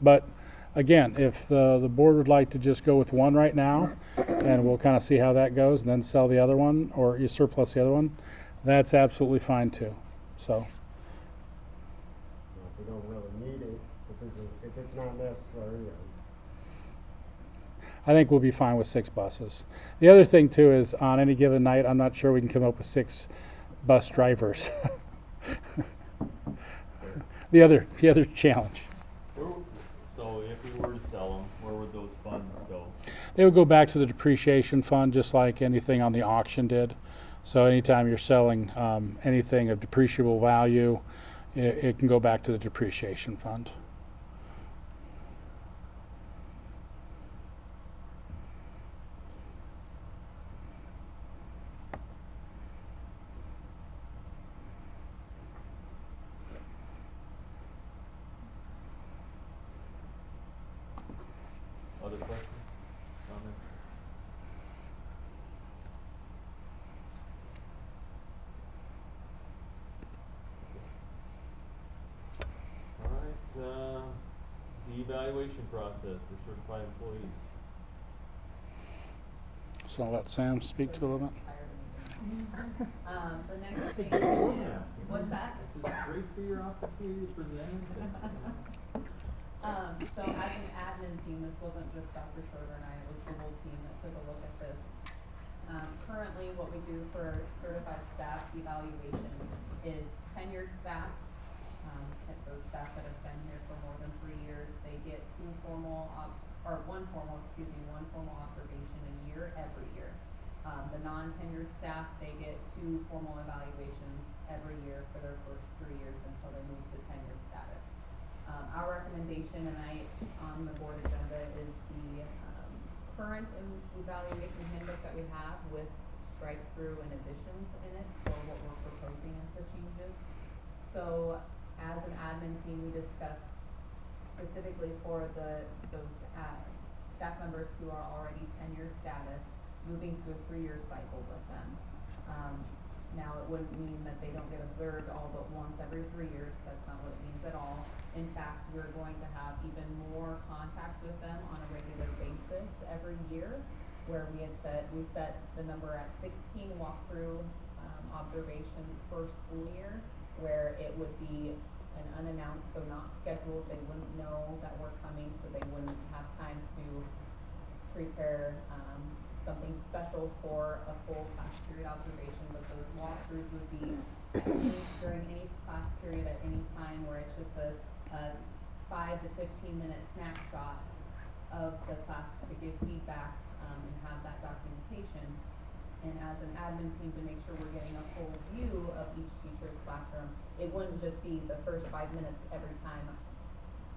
But again, if the board would like to just go with one right now, and we'll kind of see how that goes, and then sell the other one, or you surplus the other one, that's absolutely fine too. So. If we don't really need it, if it's not necessary. I think we'll be fine with 6 buses. The other thing too is on any given night, I'm not sure we can come up with 6 bus drivers. the other challenge. So if we were to sell them, where would those funds go? They would go back to the depreciation fund, just like anything on the auction did. So anytime you're selling anything of depreciable value, it can go back to the depreciation fund. Other questions, comments? All right, the evaluation process for certified employees. So I'll let Sam speak to a little bit. The next thing, what's that? This is great for your opportunity to present. So as an admin team, this wasn't just Dr. Schuyler and I, it was the whole team that took a look at this. Currently, what we do for certified staff evaluation is tenured staff. Those staff that have been here for more than 3 years, they get one formal observation a year every year. The non-tenured staff, they get 2 formal evaluations every year for their first 3 years until they move to tenured status. Our recommendation tonight on the board agenda is the current evaluation handbook that we have with strike-through and additions in it for what we're proposing as the changes. So as an admin team, we discussed specifically for those staff members who are already tenure status, moving to a 3-year cycle with them. Now, it wouldn't mean that they don't get observed all but once every 3 years. That's not what it means at all. In fact, we're going to have even more contact with them on a regular basis every year, where we set the number at 16 walkthrough observations per school year, where it would be an unannounced, so not scheduled. They wouldn't know that we're coming, so they wouldn't have time to prepare something special for a full class period observation, but those walkthroughs would be during any class period at any time where it's just a 5 to 15 minute snapshot of the class to give feedback and have that documentation. And as an admin team, to make sure we're getting a full view of each teacher's classroom, it wouldn't just be the first 5 minutes every time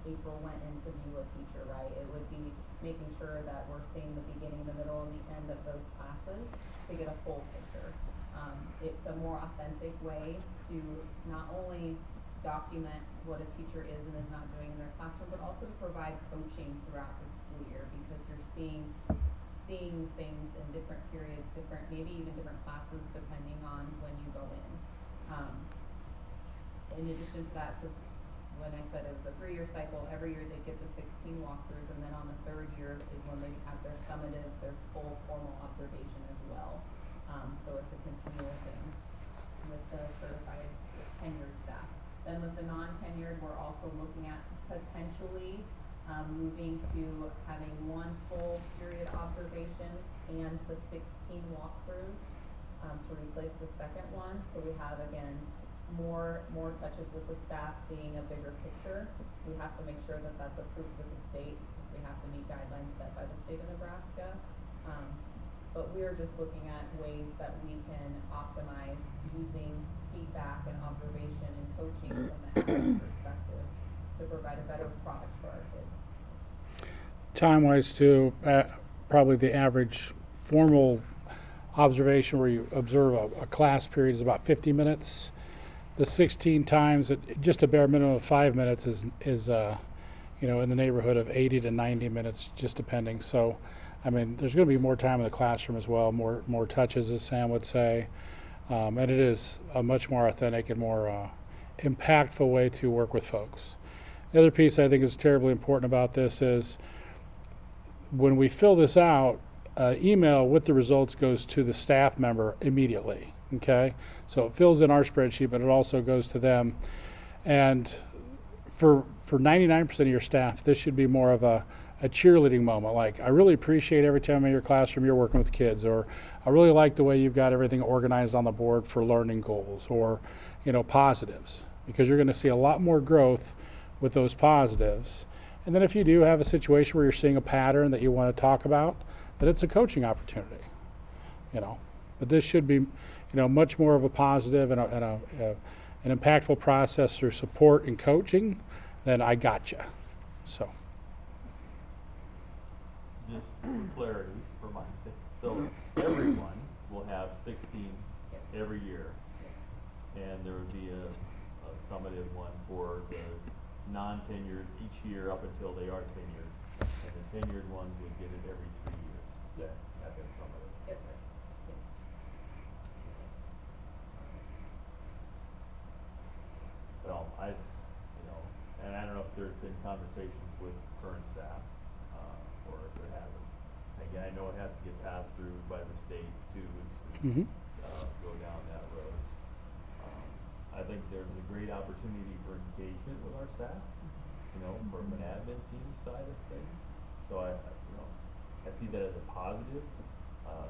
April went in to view a teacher, right? It would be making sure that we're seeing the beginning, the middle, and the end of those classes to get a full picture. It's a more authentic way to not only document what a teacher is and is not doing in their classroom, but also to provide coaching throughout the school year, because you're seeing things in different periods, maybe even different classes depending on when you go in. In addition to that, so when I said it was a 3-year cycle, every year they get the 16 walkthroughs, and then on the 3rd year is when they have their summative, their full formal observation as well. So it's a continual thing with the certified tenured staff. Then with the non-tenured, we're also looking at potentially moving to having 1 full period observation and the 16 walkthroughs to replace the second one. So we have, again, more touches with the staff, seeing a bigger picture. We have to make sure that that's approved with the state, because we have to meet guidelines set by the state of Nebraska. But we are just looking at ways that we can optimize using feedback and observation and coaching from the academic perspective to provide a better product for our kids. Time-wise, too, probably the average formal observation where you observe a class period is about 50 minutes. The 16 times, just a bare minimum of 5 minutes is in the neighborhood of 80 to 90 minutes, just depending. So, I mean, there's going to be more time in the classroom as well, more touches, as Sam would say, and it is a much more authentic and more impactful way to work with folks. The other piece I think is terribly important about this is when we fill this out, email with the results goes to the staff member immediately, okay? So it fills in our spreadsheet, but it also goes to them. And for 99% of your staff, this should be more of a cheerleading moment. Like, I really appreciate every time in your classroom you're working with kids, or I really like the way you've got everything organized on the board for learning goals, or, positives, because you're going to see a lot more growth with those positives. And then if you do have a situation where you're seeing a pattern that you want to talk about, then it's a coaching opportunity, But this should be, much more of a positive and an impactful process through support and coaching than I gotcha. So. Just for clarity, for my sake, so everyone will have 16 every year, and there would be a summative one for the non-tenured each year up until they are tenured, and the tenured ones would get it every 2 years. Yes. That is summative. Yep. Well, and I don't know if there's been conversations with current staff, or if there hasn't. Again, I know it has to get passed through by the state too, go down that road. I think there's a great opportunity for engagement with our staff, from an admin team side of things. So I see that as a positive. I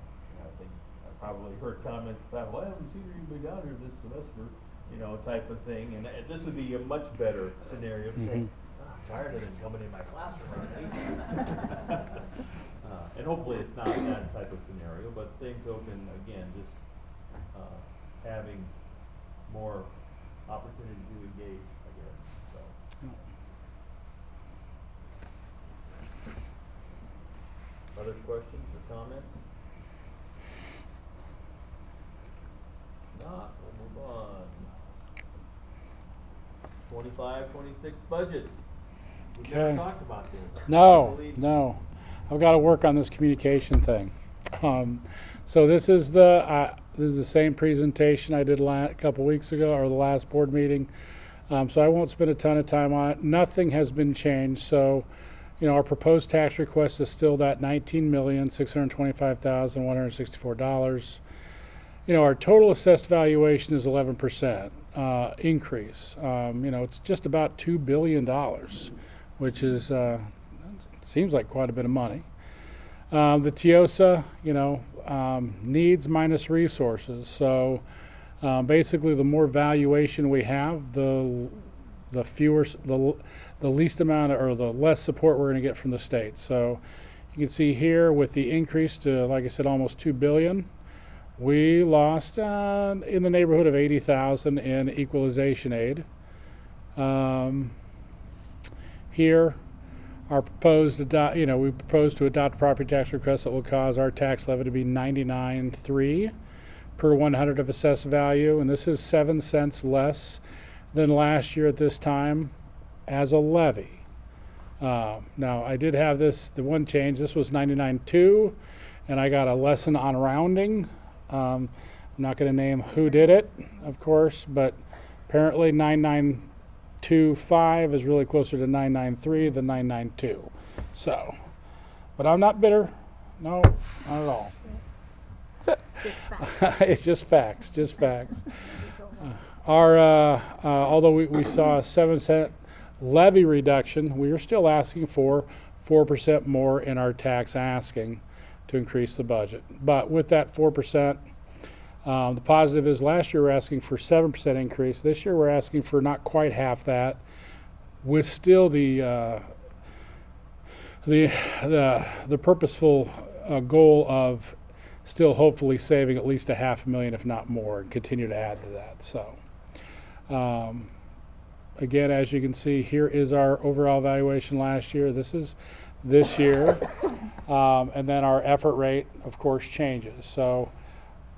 think I probably heard comments about, well, I haven't seen her even down here this semester, type of thing. And this would be a much better scenario of saying, I'm tired of them coming in my classroom. And hopefully it's not that type of scenario, but same token, again, just having more opportunity to engage, I guess. So. Other questions or comments? Not, we'll move on. 25-26 budget. We've never Okay. talked about this. No. I've got to work on this communication thing. So this is the same presentation I did a couple weeks ago, or the last board meeting. So I won't spend a ton of time on it. Nothing has been changed. So, our proposed tax request is still that $19,625,164. Our total assessed valuation is 11% increase. It's just about $2 billion, which is seems like quite a bit of money. The TIOSA, needs minus resources. So basically, the more valuation we have, the fewer, the least amount or the less support we're going to get from the state. So you can see here with the increase to, like I said, almost $2 billion, we lost in the neighborhood of $80,000 in equalization aid. Here, our proposed, we propose to adopt a property tax request that will cause our tax levy to be 99.3 per 100 of assessed value, and this is 7 cents less than last year at this time as a levy. Now, I did have the one change. This was 99.2, and I got a lesson on rounding. I'm not going to name who did it, of course, but apparently 99.25 is really closer to 993 than 992. So, but I'm not bitter. No, not at all. It's just facts, although we saw a 7-cent levy reduction, we are still asking for 4% more in our tax asking to increase the budget. But with that 4%, the positive is last year we're asking for 7% increase. This year we're asking for not quite half that, with still the purposeful goal of still hopefully saving at least $500,000, if not more, and continue to add to that. So, again, as you can see, here is our overall valuation last year. This is this year, and then our effort rate, of course, changes. So,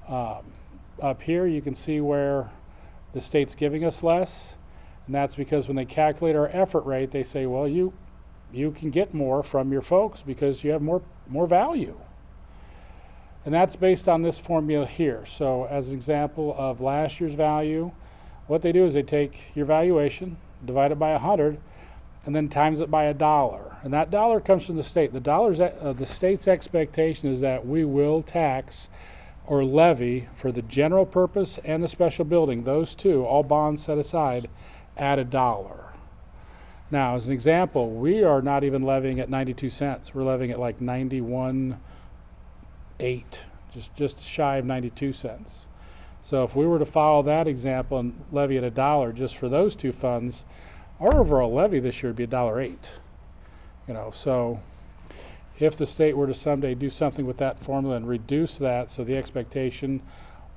up here you can see where the state's giving us less, and that's because when they calculate our effort rate, they say, well, you can get more from your folks because you have more value. And that's based on this formula here. So as an example of last year's value, what they do is they take your valuation, divide it by 100, and then times it by $1. And that dollar comes from the state. The state's expectation is that we will tax or levy for the general purpose and the special building, those two, all bonds set aside, at $1. Now, as an example, we are not even levying at 92 cents. We're levying at like 91.8, just shy of 92 cents. So if we were to follow that example and levy at $1 just for those two funds, our overall levy this year would be $1.08. So if the state were to someday do something with that formula and reduce that, so the expectation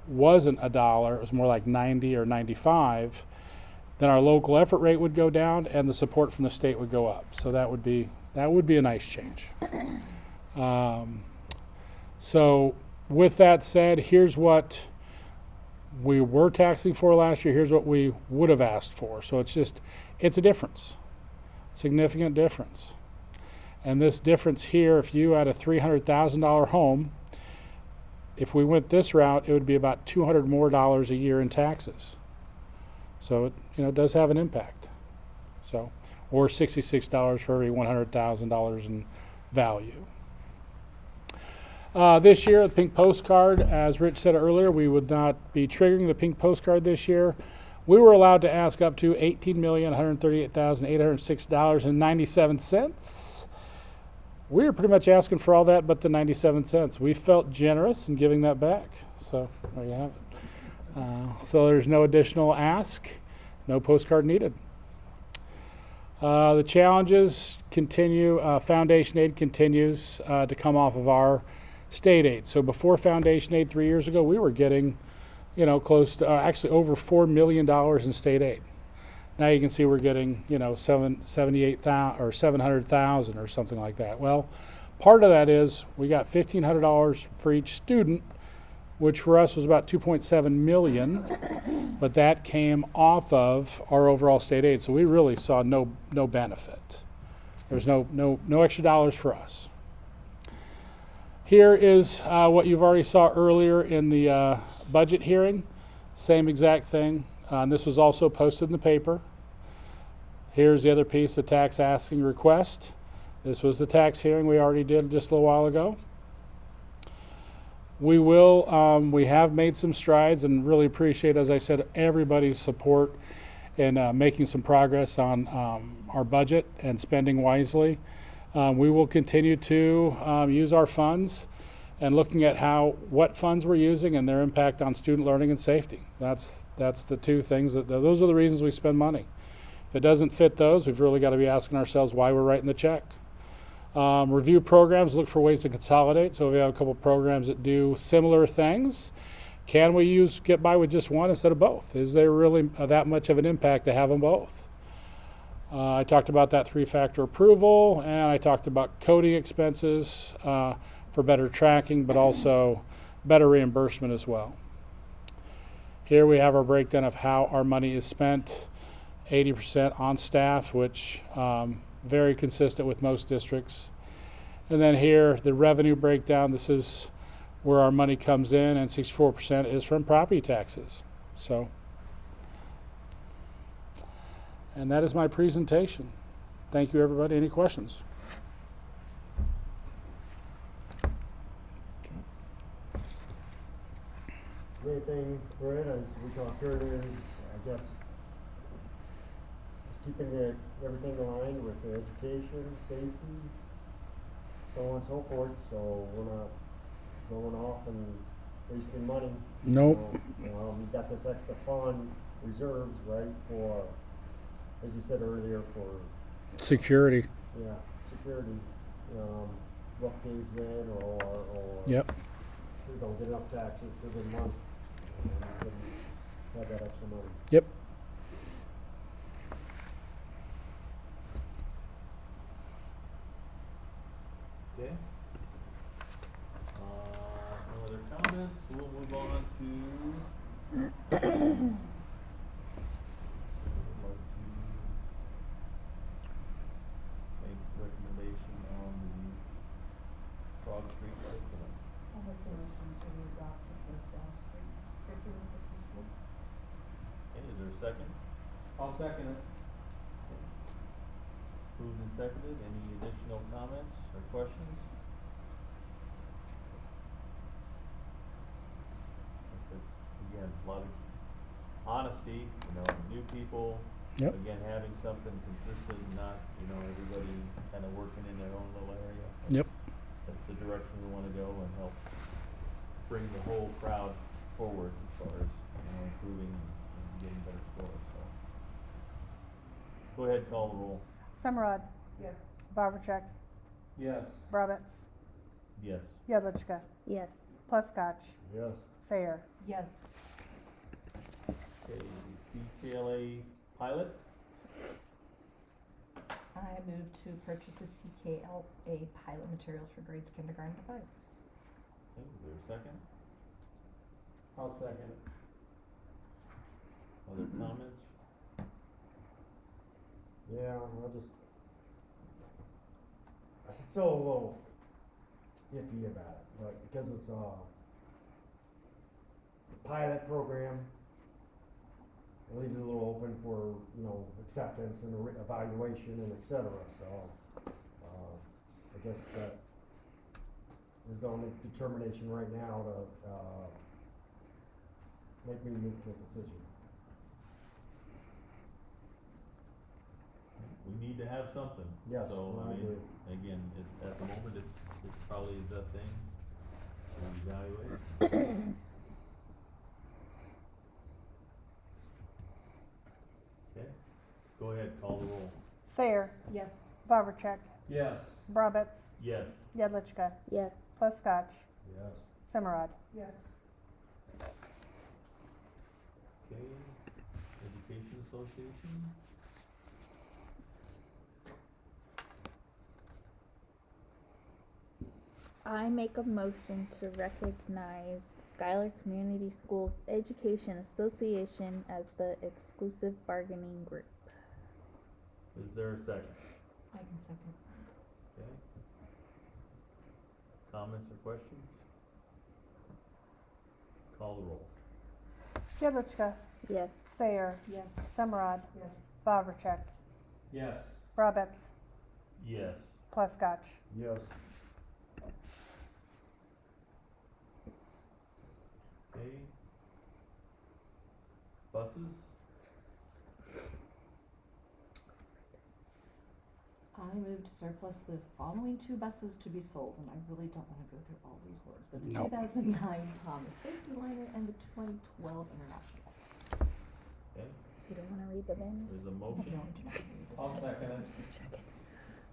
wasn't $1, it was more like 90 or 95, then our local effort rate would go down and the support from the state would go up. So that would be a nice change. So with that said, here's what we were taxing for last year. Here's what we would have asked for. So it's a difference, significant difference. And this difference here, if you had a $300,000 home, if we went this route, it would be about $200 more a year in taxes. So it does have an impact. So, or $66 for every $100,000 in value. This year, the pink postcard, as Rich said earlier, we would not be triggering the pink postcard this year. We were allowed to ask up to $18,138,806.97. We were pretty much asking for all that but the 97 cents. We felt generous in giving that back. So there you have it. So there's no additional ask, no postcard needed. The challenges continue. Foundation aid continues to come off of our state aid. So before foundation aid 3 years ago, we were getting, close to actually over $4 million in state aid. Now you can see we're getting, 78,000 or 700,000 or something like that. Well, part of that is we got $1,500 for each student, which for us was about 2.7 million, but that came off of our overall state aid. So we really saw no benefit. There's no extra dollars for us. Here is what you've already saw earlier in the budget hearing. Same exact thing. This was also posted in the paper. Here's the other piece, the tax asking request. This was the tax hearing we already did just a little while ago. We have made some strides and really appreciate, as I said, everybody's support in making some progress on our budget and spending wisely. We will continue to use our funds and looking at what funds we're using and their impact on student learning and safety. That's the two things those are the reasons we spend money. If it doesn't fit those, we've really got to be asking ourselves why we're writing the check. Review programs, look for ways to consolidate. So if we have a couple programs that do similar things, can we get by with just one instead of both? Is there really that much of an impact to have them both? I talked about that 3-factor approval, and I talked about coding expenses for better tracking, but also better reimbursement as well. Here we have our breakdown of how our money is spent. 80% on staff, which very consistent with most districts. And then here, the revenue breakdown. This is where our money comes in, and 64% is from property taxes. So. And that is my presentation. Thank you, everybody. Any questions? Anything, Brett, as we talked earlier, I guess, just keeping everything aligned with the education, safety, so on and so forth, so we're not going off and wasting money. Nope. So, we got this extra fund reserves, right, for, as you said earlier, for Security. security, rough caves in or Yep. we don't get enough taxes for the month, and have that extra money. Yep. Okay. No other comments, we'll move on to. Make recommendation on the Frog Street curriculum. I'll make the motion to adopt the Frog Street curriculum at the school. Okay, is there a second? I'll second it. Moved and seconded, any additional comments or questions? That's again, a lot of honesty, new people. Yep. Again, having something consistent, not, everybody kind of working in their own little area. Yep. That's the direction we want to go and help bring the whole crowd forward as far as, improving and getting better scores, so. Go ahead, call the roll. Summerod, Yes. Vavracek, Yes. Roberts, Yes. Yedlichka, Yes. Pleskach, Yes. Sayer. Yes. Okay, CKLA pilot, I move to purchase a CKLA pilot materials for grades kindergarten to 5. okay, is there a second? I'll second it. Other comments? Yeah, I'm still a little iffy about it, but because it's a pilot program, it leaves it a little open for, acceptance and evaluation and et cetera, so, I guess that is the only determination right now to, make me make the decision. We need to have something. Yes, So, I agree. again, at the moment, it's probably the thing to evaluate. Okay, go ahead, call the roll. Sayer, Yes. Vavracek, Yes. Roberts, Yes. Yedlichka, Yes. Pleskach, Yes. Summerod. Yes. Okay, Education Association? I make a motion to recognize Schuyler Community Schools Education Association as the exclusive bargaining group. Is there a second? I can second. Okay. Comments or questions? Call the roll. Yedlichka, Yes. Sayer, Yes. Summerod, Yes. Vavracek, Yes. Roberts, Yes. Pleskach. Yes. Okay. Buses? I move to surplus the following 2 buses to be sold, and I really don't wanna go through all these words, but the Nope. 2009 Thomas Safety Liner and the 2012 International. Okay, You don't wanna read the VINs? there's a No, motion. do not read the I'll rest. second it.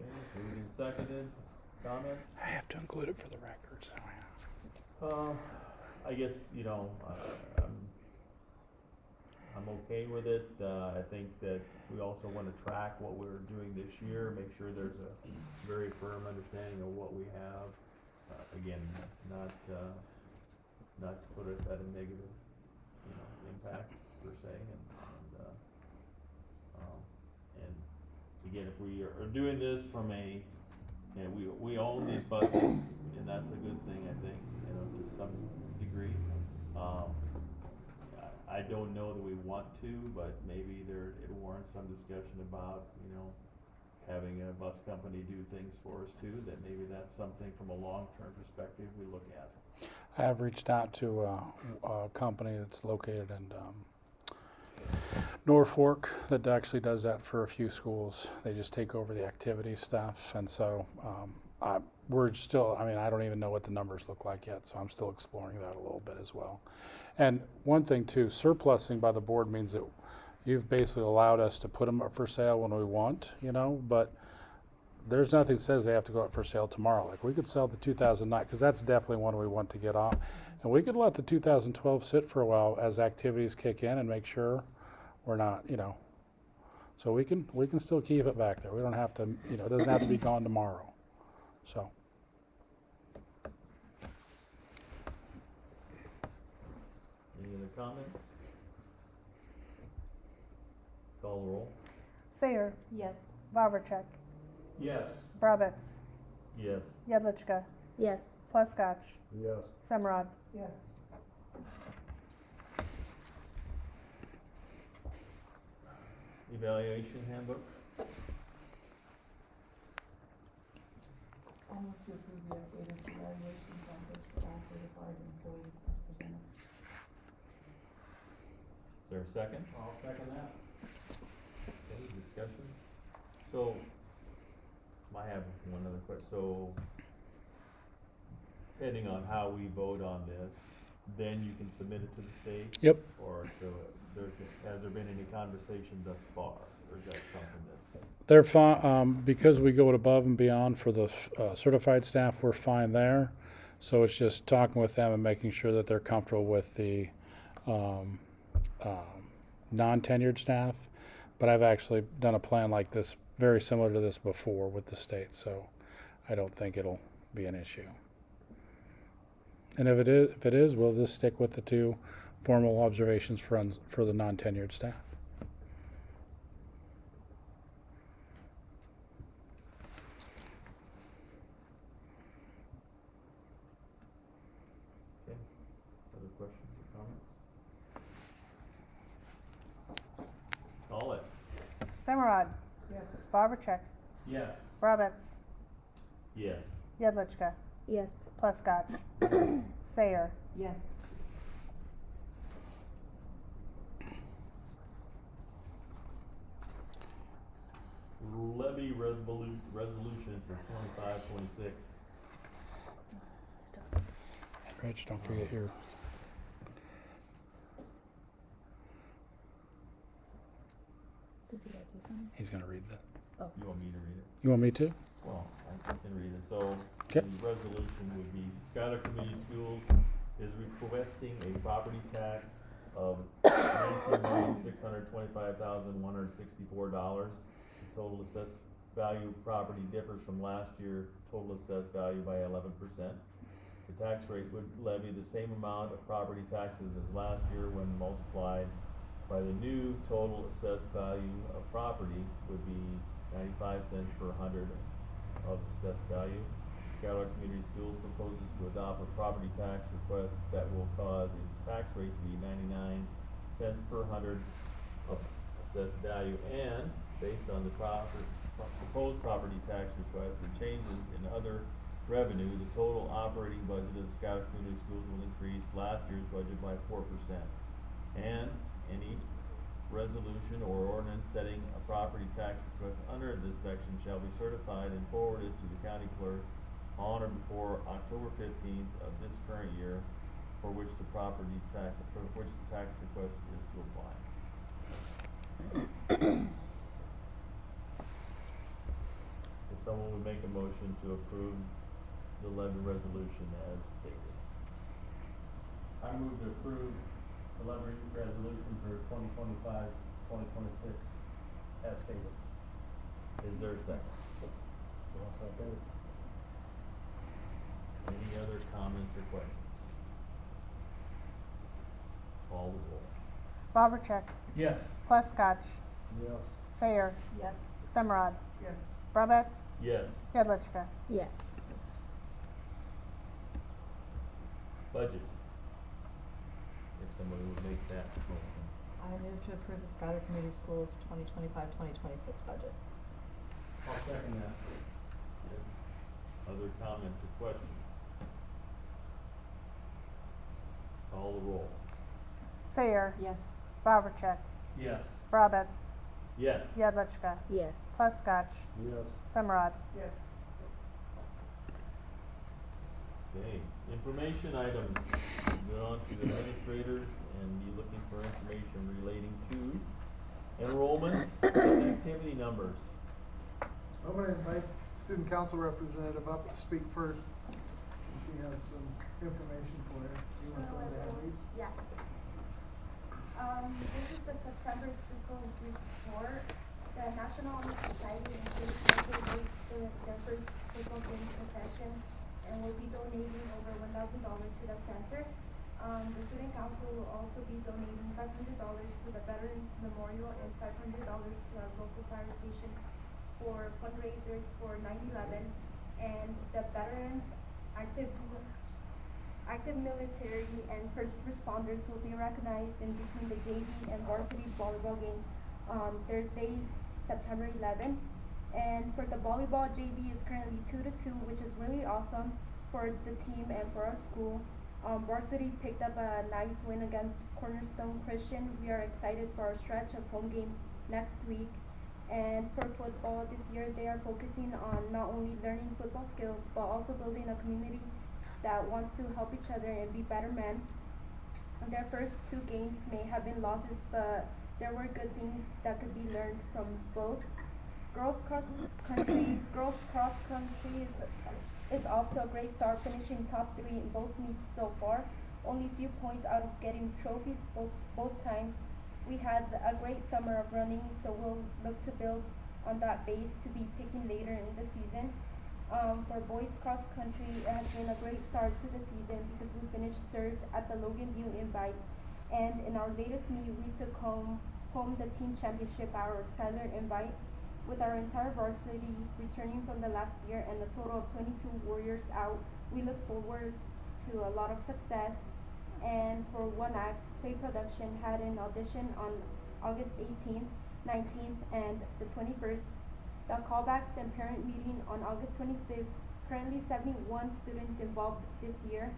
Okay, moved and seconded, comments? I have to include it for the record, so I guess, you know, I'm okay with it. I think that we also wanna track what we're doing this year, make sure there's a very firm understanding of what we have. Again, not to put us at a negative, you know, impact per se, and again, if we are doing this from a, you know, we own these buses, and that's a good thing, I think, you know, to some degree. I don't know that we want to, but maybe it warrants some discussion about, you know, having a bus company do things for us too, that maybe that's something from a long-term perspective we look at. I have reached out to a company that's located in Norfolk that actually does that for a few schools. They just take over the activity stuff, and so we're still, I mean, I don't even know what the numbers look like yet, so I'm still exploring that a little bit as well. And one thing too, surplusing by the board means that you've basically allowed us to put them up for sale when we want, you know, but there's nothing that says they have to go up for sale tomorrow. Like, we could sell the 2009, because that's definitely one we want to get off. And we could let the 2012 sit for a while as activities kick in and make sure we're not, you know. So we can still keep it back there. We don't have to, you know, it doesn't have to be gone tomorrow. So. Any other comments? Call the roll. Sayer, Yes. Vavracek, Yes. Brabitz, Yes. Jedlička, Yes. Pleskach, Yes. Semrod. Yes. Evaluation handbook. I'll move to approve the updated evaluation process for all certified employees as presented. Is there a second? I'll second that. Okay, discussion. So, I have one other question. So, depending on how we vote on this, then you can submit it to the state? Yep. Or so has there been any conversation thus far, or is that something that? They're fine, because we go above and beyond for the certified staff, we're fine there. So it's just talking with them and making sure that they're comfortable with the non-tenured staff. But I've actually done a plan like this, very similar to this before with the state, so I don't think it'll be an issue. And if it is, we'll just stick with the 2 formal observations for the non-tenured staff. Okay, other questions or comments? Call it. Semrod, Yes. Vavracek, Yes. Brabitz, Yes. Jedlička, Yes. Pleskach, Sayer. Yes. Levy resolution for 25-26. And Rich, don't forget your. Does he gotta do something? He's gonna read that. You want me to read it? You want me to? Well, I can read it. So, Okay. the resolution would be, Schuyler Community Schools is requesting a property tax of $19,625,164. The total assessed value of property differs from last year total assessed value by 11%. The tax rate would levy the same amount of property taxes as last year when multiplied by the new total assessed value of property would be 95 cents per hundred of assessed value. Schuyler Community Schools proposes to adopt a property tax request that will cause its tax rate to be 99 cents per hundred of assessed value, and based on the proposed property tax request and changes in other revenue, the total operating budget of the Schuyler Community Schools will increase last year's budget by 4%. And any resolution or ordinance setting a property tax request under this section shall be certified and forwarded to the county clerk on or before October 15th of this current year, for which the tax request is to apply. If someone would make a motion to approve the levy resolution as stated. I move to approve the levy resolution for 2025-2026 as stated. Is there a second? Any other comments or questions? Call the roll. Bobercheck, Yes. Plaskach, Yes. Sayer, Yes. Simrod, Yes. Brabetz, Yes. Jedliczka. Yes. Budget. If somebody would make that motion. I move to approve the Schuyler Community Schools 2025-2026 budget. I'll second that. Other comments or questions? Call the roll. Sayer, Yes. Bobercheck, Yes. Brabetz, Yes. Jedliczka, Yes. Plaskach, Yes. Simrod. Yes. Okay, information items. Go on to administrators and be looking for information relating to enrollment and activity numbers. I'm gonna invite student council representative up to speak first. She has some information for you. You want to go ahead, please? Yeah. This is the September school report. The National Honor Society and State Council made their first football game concession and will be donating over $1,000 to the center. The student council will also be donating $500 to the Veterans Memorial and $500 to our local fire station for fundraisers for 9/11, and the veterans, active military and first responders will be recognized in between the JV and varsity volleyball games on Thursday, September 11. And for the volleyball, JV is currently 2-2, which is really awesome for the team and for our school. Varsity picked up a nice win against Cornerstone Christian. We are excited for our stretch of home games next week. And for football this year, they are focusing on not only learning football skills, but also building a community that wants to help each other and be better men. Their first 2 games may have been losses, but there were good things that could be learned from both. Girls cross country is off to a great start, finishing top 3 in both meets so far. Only a few points out of getting trophies both times. We had a great summer of running, so we'll look to build on that base to be picking later in the season. For boys cross country, it has been a great start to the season because we finished 3rd at the Logan View Invite, and in our latest meet, we took home the team championship, our Schuyler Invite, with our entire varsity returning from the last year and a total of 22 warriors out. We look forward to a lot of success. And for One Act, Play Production had an audition on August 18th, 19th, and the 21st. The callbacks and parent meeting on August 25th. Currently 71 students involved this year.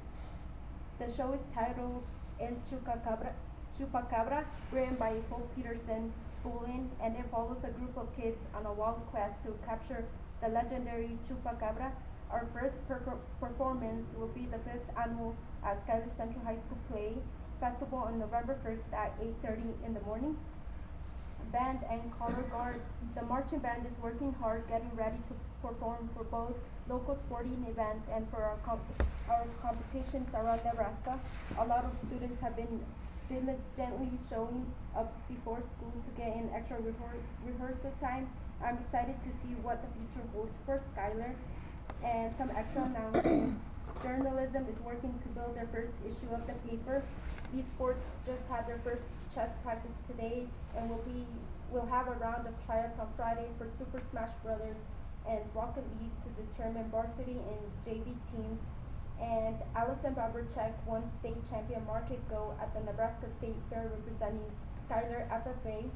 The show is titled El Chupacabra, written by Hope Peterson Bullen, and it follows a group of kids on a wild quest to capture the legendary Chupacabra. Our first performance will be the 5th annual Schuyler Central High School Play Festival on November 1st at 8:30 in the morning. Band and color guard. The marching band is working hard, getting ready to perform for both local sporting events and for our competitions around Nebraska. A lot of students have been diligently showing up before school to get in extra rehearsal time. I'm excited to see what the future holds for Schuyler. And some extra announcements. Journalism is working to build their first issue of the paper. Esports just had their first chess practice today, and we'll have a round of tryouts on Friday for Super Smash Brothers and Rocket League to determine varsity and JV teams. And Allison Baberchek won state champion market go at the Nebraska State Fair representing Schuyler FFA.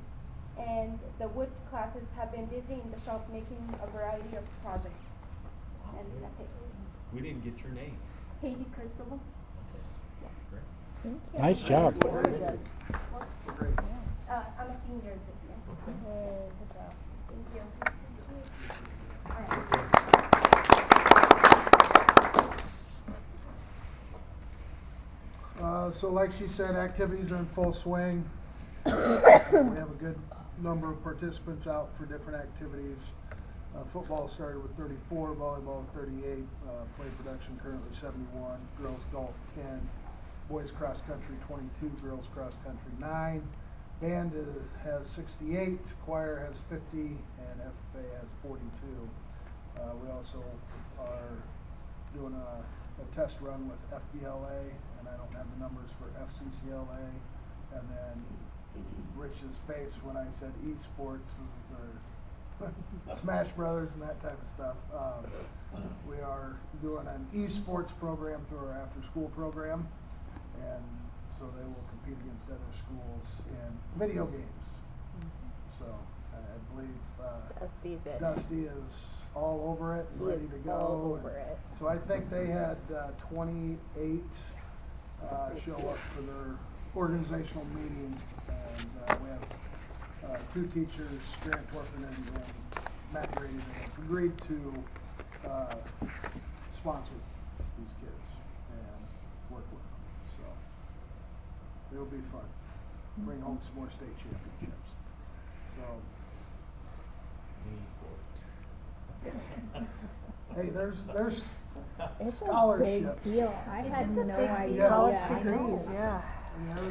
And the Woods classes have been busy in the shop making a variety of projects. And that's it. We didn't get your name. Heidi Crystal. Okay, great. Thank you. Nice job. Great. I'm a senior this year. Hey, good job. Thank you. So like she said, activities are in full swing. We have a good number of participants out for different activities. Football started with 34, volleyball with 38, play production currently 71, girls golf 10, boys cross country 22, girls cross country 9, band has 68, choir has 50, and FFA has 42. We also are doing a test run with FBLA, and I don't have the numbers for FCCLA. And then Rich's face when I said esports was Smash Brothers and that type of stuff. We are doing an esports program through our after-school program, and so they will compete against other schools in video games. So I believe Dusty's it. Dusty is all over it, He ready is to go. all over it. So I think they had 28 show up for their organizational meeting, and we have 2 teachers, Grant Torfin and Matt Grady, that have agreed to sponsor these kids and work with them. So it'll be fun. Bring home some more state championships. So. Hey, there's It's scholarships. a big deal. I had It's a no big idea. deal. College Yeah, I degrees, know. yeah.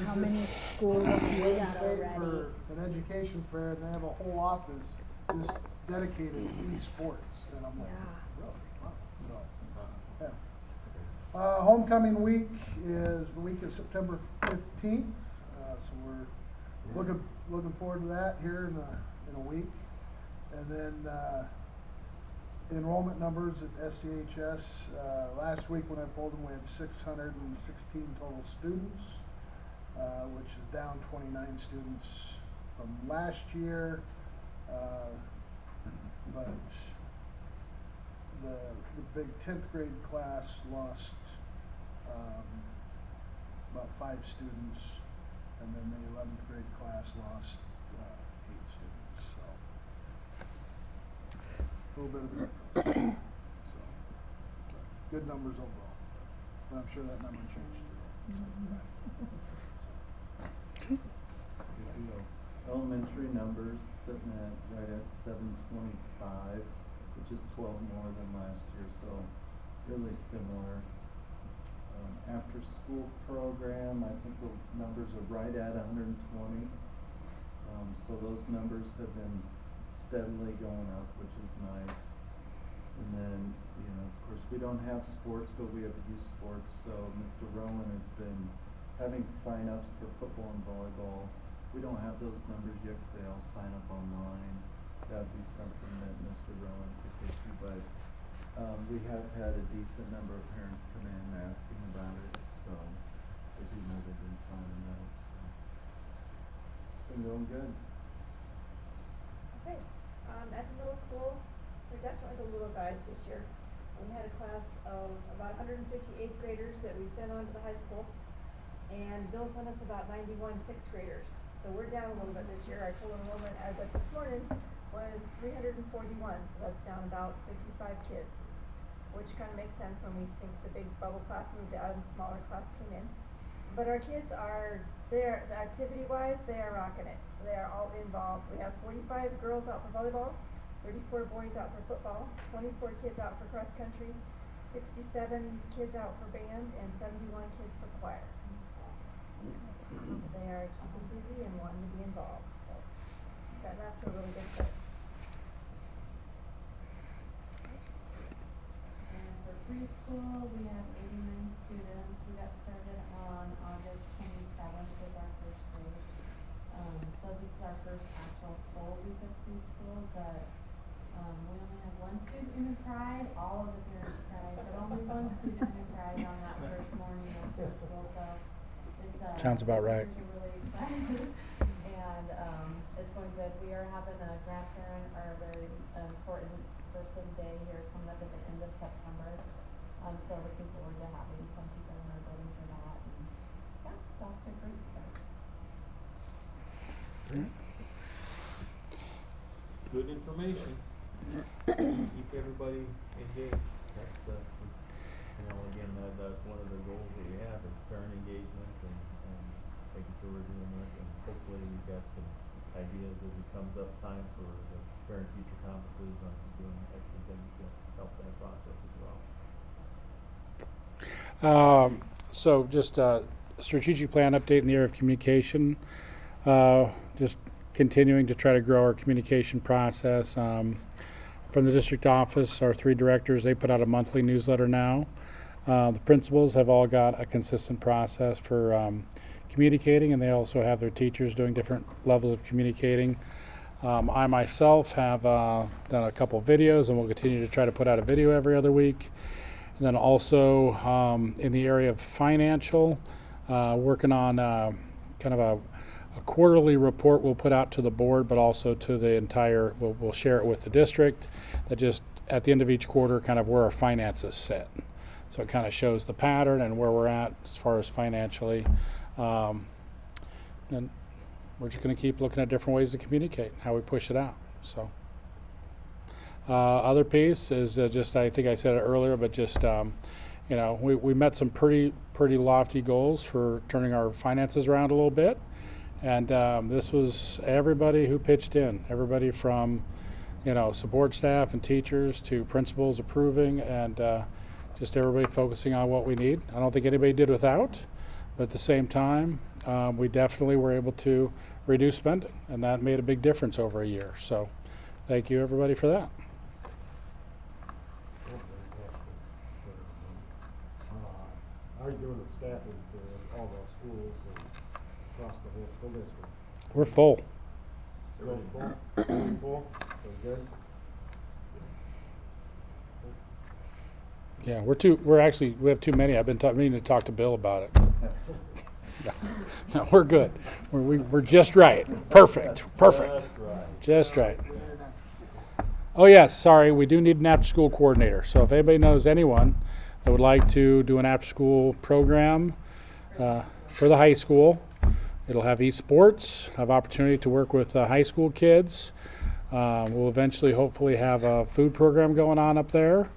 How many schools we got For already? an education fair, and they have a whole office just dedicated to esports, and I'm like, Yeah. really? Wow. So, yeah. Homecoming week is the week of September 15th, so we're looking forward to that here in a week, and then enrollment numbers at SCHS. Last week when I pulled them, we had 616 total students, which is down 29 students from last year. But the big 10th grade class lost about 5 students, and then the 11th grade class lost 8 students. So a little bit of a difference. So, but good numbers overall. But I'm sure that number changed today. Elementary numbers sitting at right at 725, which is 12 more than last year, so really similar. After school program, I think the numbers are right at 120. So those numbers have been steadily going up, which is nice. And then, of course, we don't have sports, but we have youth sports. So Mr. Rowan has been having sign-ups for football and volleyball. We don't have those numbers yet because they all sign up online. That'd be something that Mr. Rowan could get to, but we have had a decent number of parents come in asking about it, so they do know they've been signing up. So. It's been going good. Okay. At the middle school, we're definitely the little guys this year. We had a class of about 150 8th graders that we sent on to the high school, and Bill sent us about 91 6th graders. So we're down a little bit this year. Our total enrollment as of this morning was 341, so that's down about 55 kids, which kind of makes sense when we think the big bubble class moved out and the smaller class came in. But our kids are there, activity-wise, they are rocking it. They are all involved. We have 45 girls out for volleyball, 34 boys out for football, 24 kids out for cross country, 67 kids out for band, and 71 kids for choir. So they are keeping busy and wanting to be involved. So gotten off to a really good start. And for preschool, we have 89 students. We got started on August 27th with our first grade. So this is our first actual full week of preschool, but we only had one student who cried. All of the parents cried, but only one student who cried on that first morning of preschool. So it's Sounds about right. We're really excited, and it's going good. We are having a grandparent or a very important person day here coming up at the end of September. So looking forward to having some people in our building for that. And yeah, it's off to a great start. good information. Keep everybody engaged. That's the, you know, again, that's one of the goals that we have is parent engagement and making sure we're doing that. And hopefully we've got some ideas as it comes up time for the parent-teacher conferences on doing extra things to help that process as well. So just a strategic plan update in the area of communication. Just continuing to try to grow our communication process. From the district office, our 3 directors, they put out a monthly newsletter now. The principals have all got a consistent process for communicating, and they also have their teachers doing different levels of communicating. I myself have done a couple of videos, and we'll continue to try to put out a video every other week. And then also in the area of financial, working on kind of a quarterly report we'll put out to the board, but also to the entire, we'll share it with the district, that just at the end of each quarter kind of where our finances sit. So it kind of shows the pattern and where we're at as far as financially. And we're just going to keep looking at different ways to communicate and how we push it out. So other piece is just, I think I said it earlier, but just you know, we met some pretty lofty goals for turning our finances around a little bit. And this was everybody who pitched in, everybody from, you know, support staff and teachers to principals approving, and just everybody focusing on what we need. I don't think anybody did without, but at the same time, we definitely were able to reduce spending, and that made a big difference over a year. So thank you, everybody, for that. How are you doing with staffing for all the schools and across the whole school district? We're full. Still full? Still full? So good? Yeah, we have too many. I've been meaning to talk to Bill about it. No, we're good. We're just right. Perfect. That's right. Just right. Oh yes, sorry, we do need an after-school coordinator. So if anybody knows anyone that would like to do an after-school program for the high school, it'll have esports, have opportunity to work with high school kids. We'll eventually hopefully have a food program going on up there.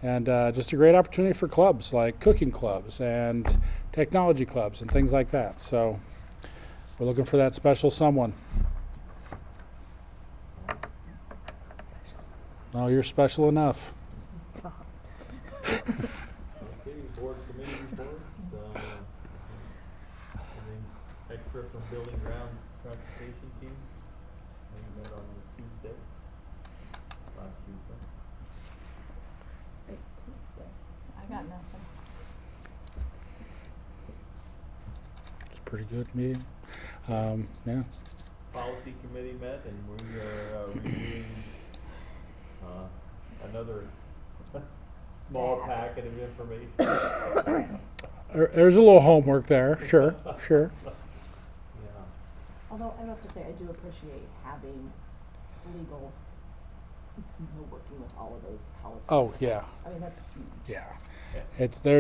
And just a great opportunity for clubs like cooking clubs and technology clubs and things like that. So we're looking for that special someone. No, you're special enough. Stop. Okay, board committee reports. Anything extra from building ground transportation team? We met on Tuesday. Last Tuesday. This Tuesday. I got nothing. It's a pretty good meeting. Yeah. Policy committee met, and we are reviewing another small packet of information. There's a little homework there. Sure. Yeah. Although I have to say, I do appreciate having legal, working with all of those policies. Oh, yeah. I mean, that's huge. Yeah.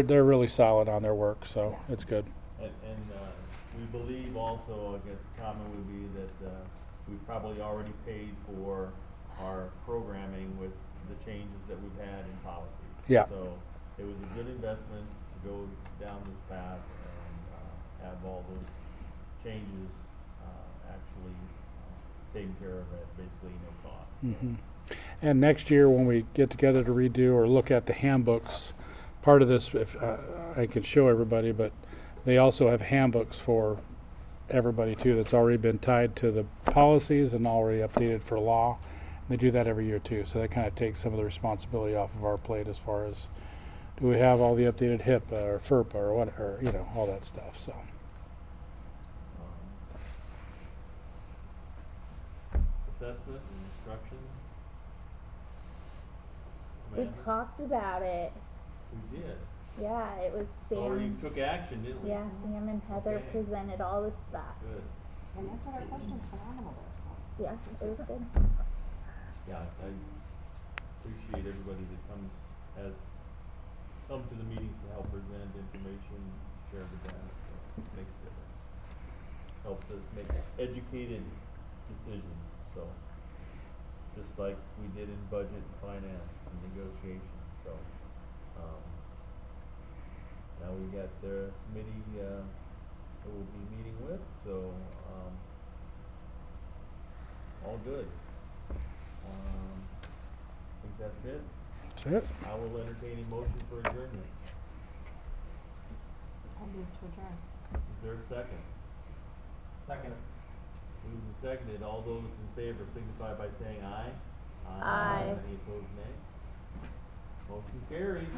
They're really solid on their work, so it's good. And we believe also, I guess the comment would be that we probably already paid for our programming with the changes that we've had in policies. Yeah. So it was a good investment to go down this path and have all those changes actually taken care of at basically no cost. Mm-hmm. And next year when we get together to redo or look at the handbooks, part of this, if I could show everybody, but they also have handbooks for everybody too that's already been tied to the policies and already updated for law. They do that every year too, so that kind of takes some of the responsibility off of our plate as far as do we have all the updated HIPAA or FERPA or what, or all that stuff. So Assessment and instruction. We Amanda? talked about it. We did. Yeah, it was Already Sam. took action, didn't we? Yeah, Sam and Heather Okay. presented all the stuff. Good. And answered our questions phenomenal there, so. Yeah, it was good. Yeah, I appreciate everybody that has come to the meetings to help present information, share the data, so it makes a difference. Helps us make educated decisions, so just like we did in budget and finance and negotiations, so, now we got the committee, that we'll be meeting with, so, all good. I think that's it. That's it. I will entertain a motion for adjournment. I'll move to adjourn. Is there a second? Second. Moved and seconded, all those in favor signify by saying aye. Aye. Any opposed, nay? Motion carries.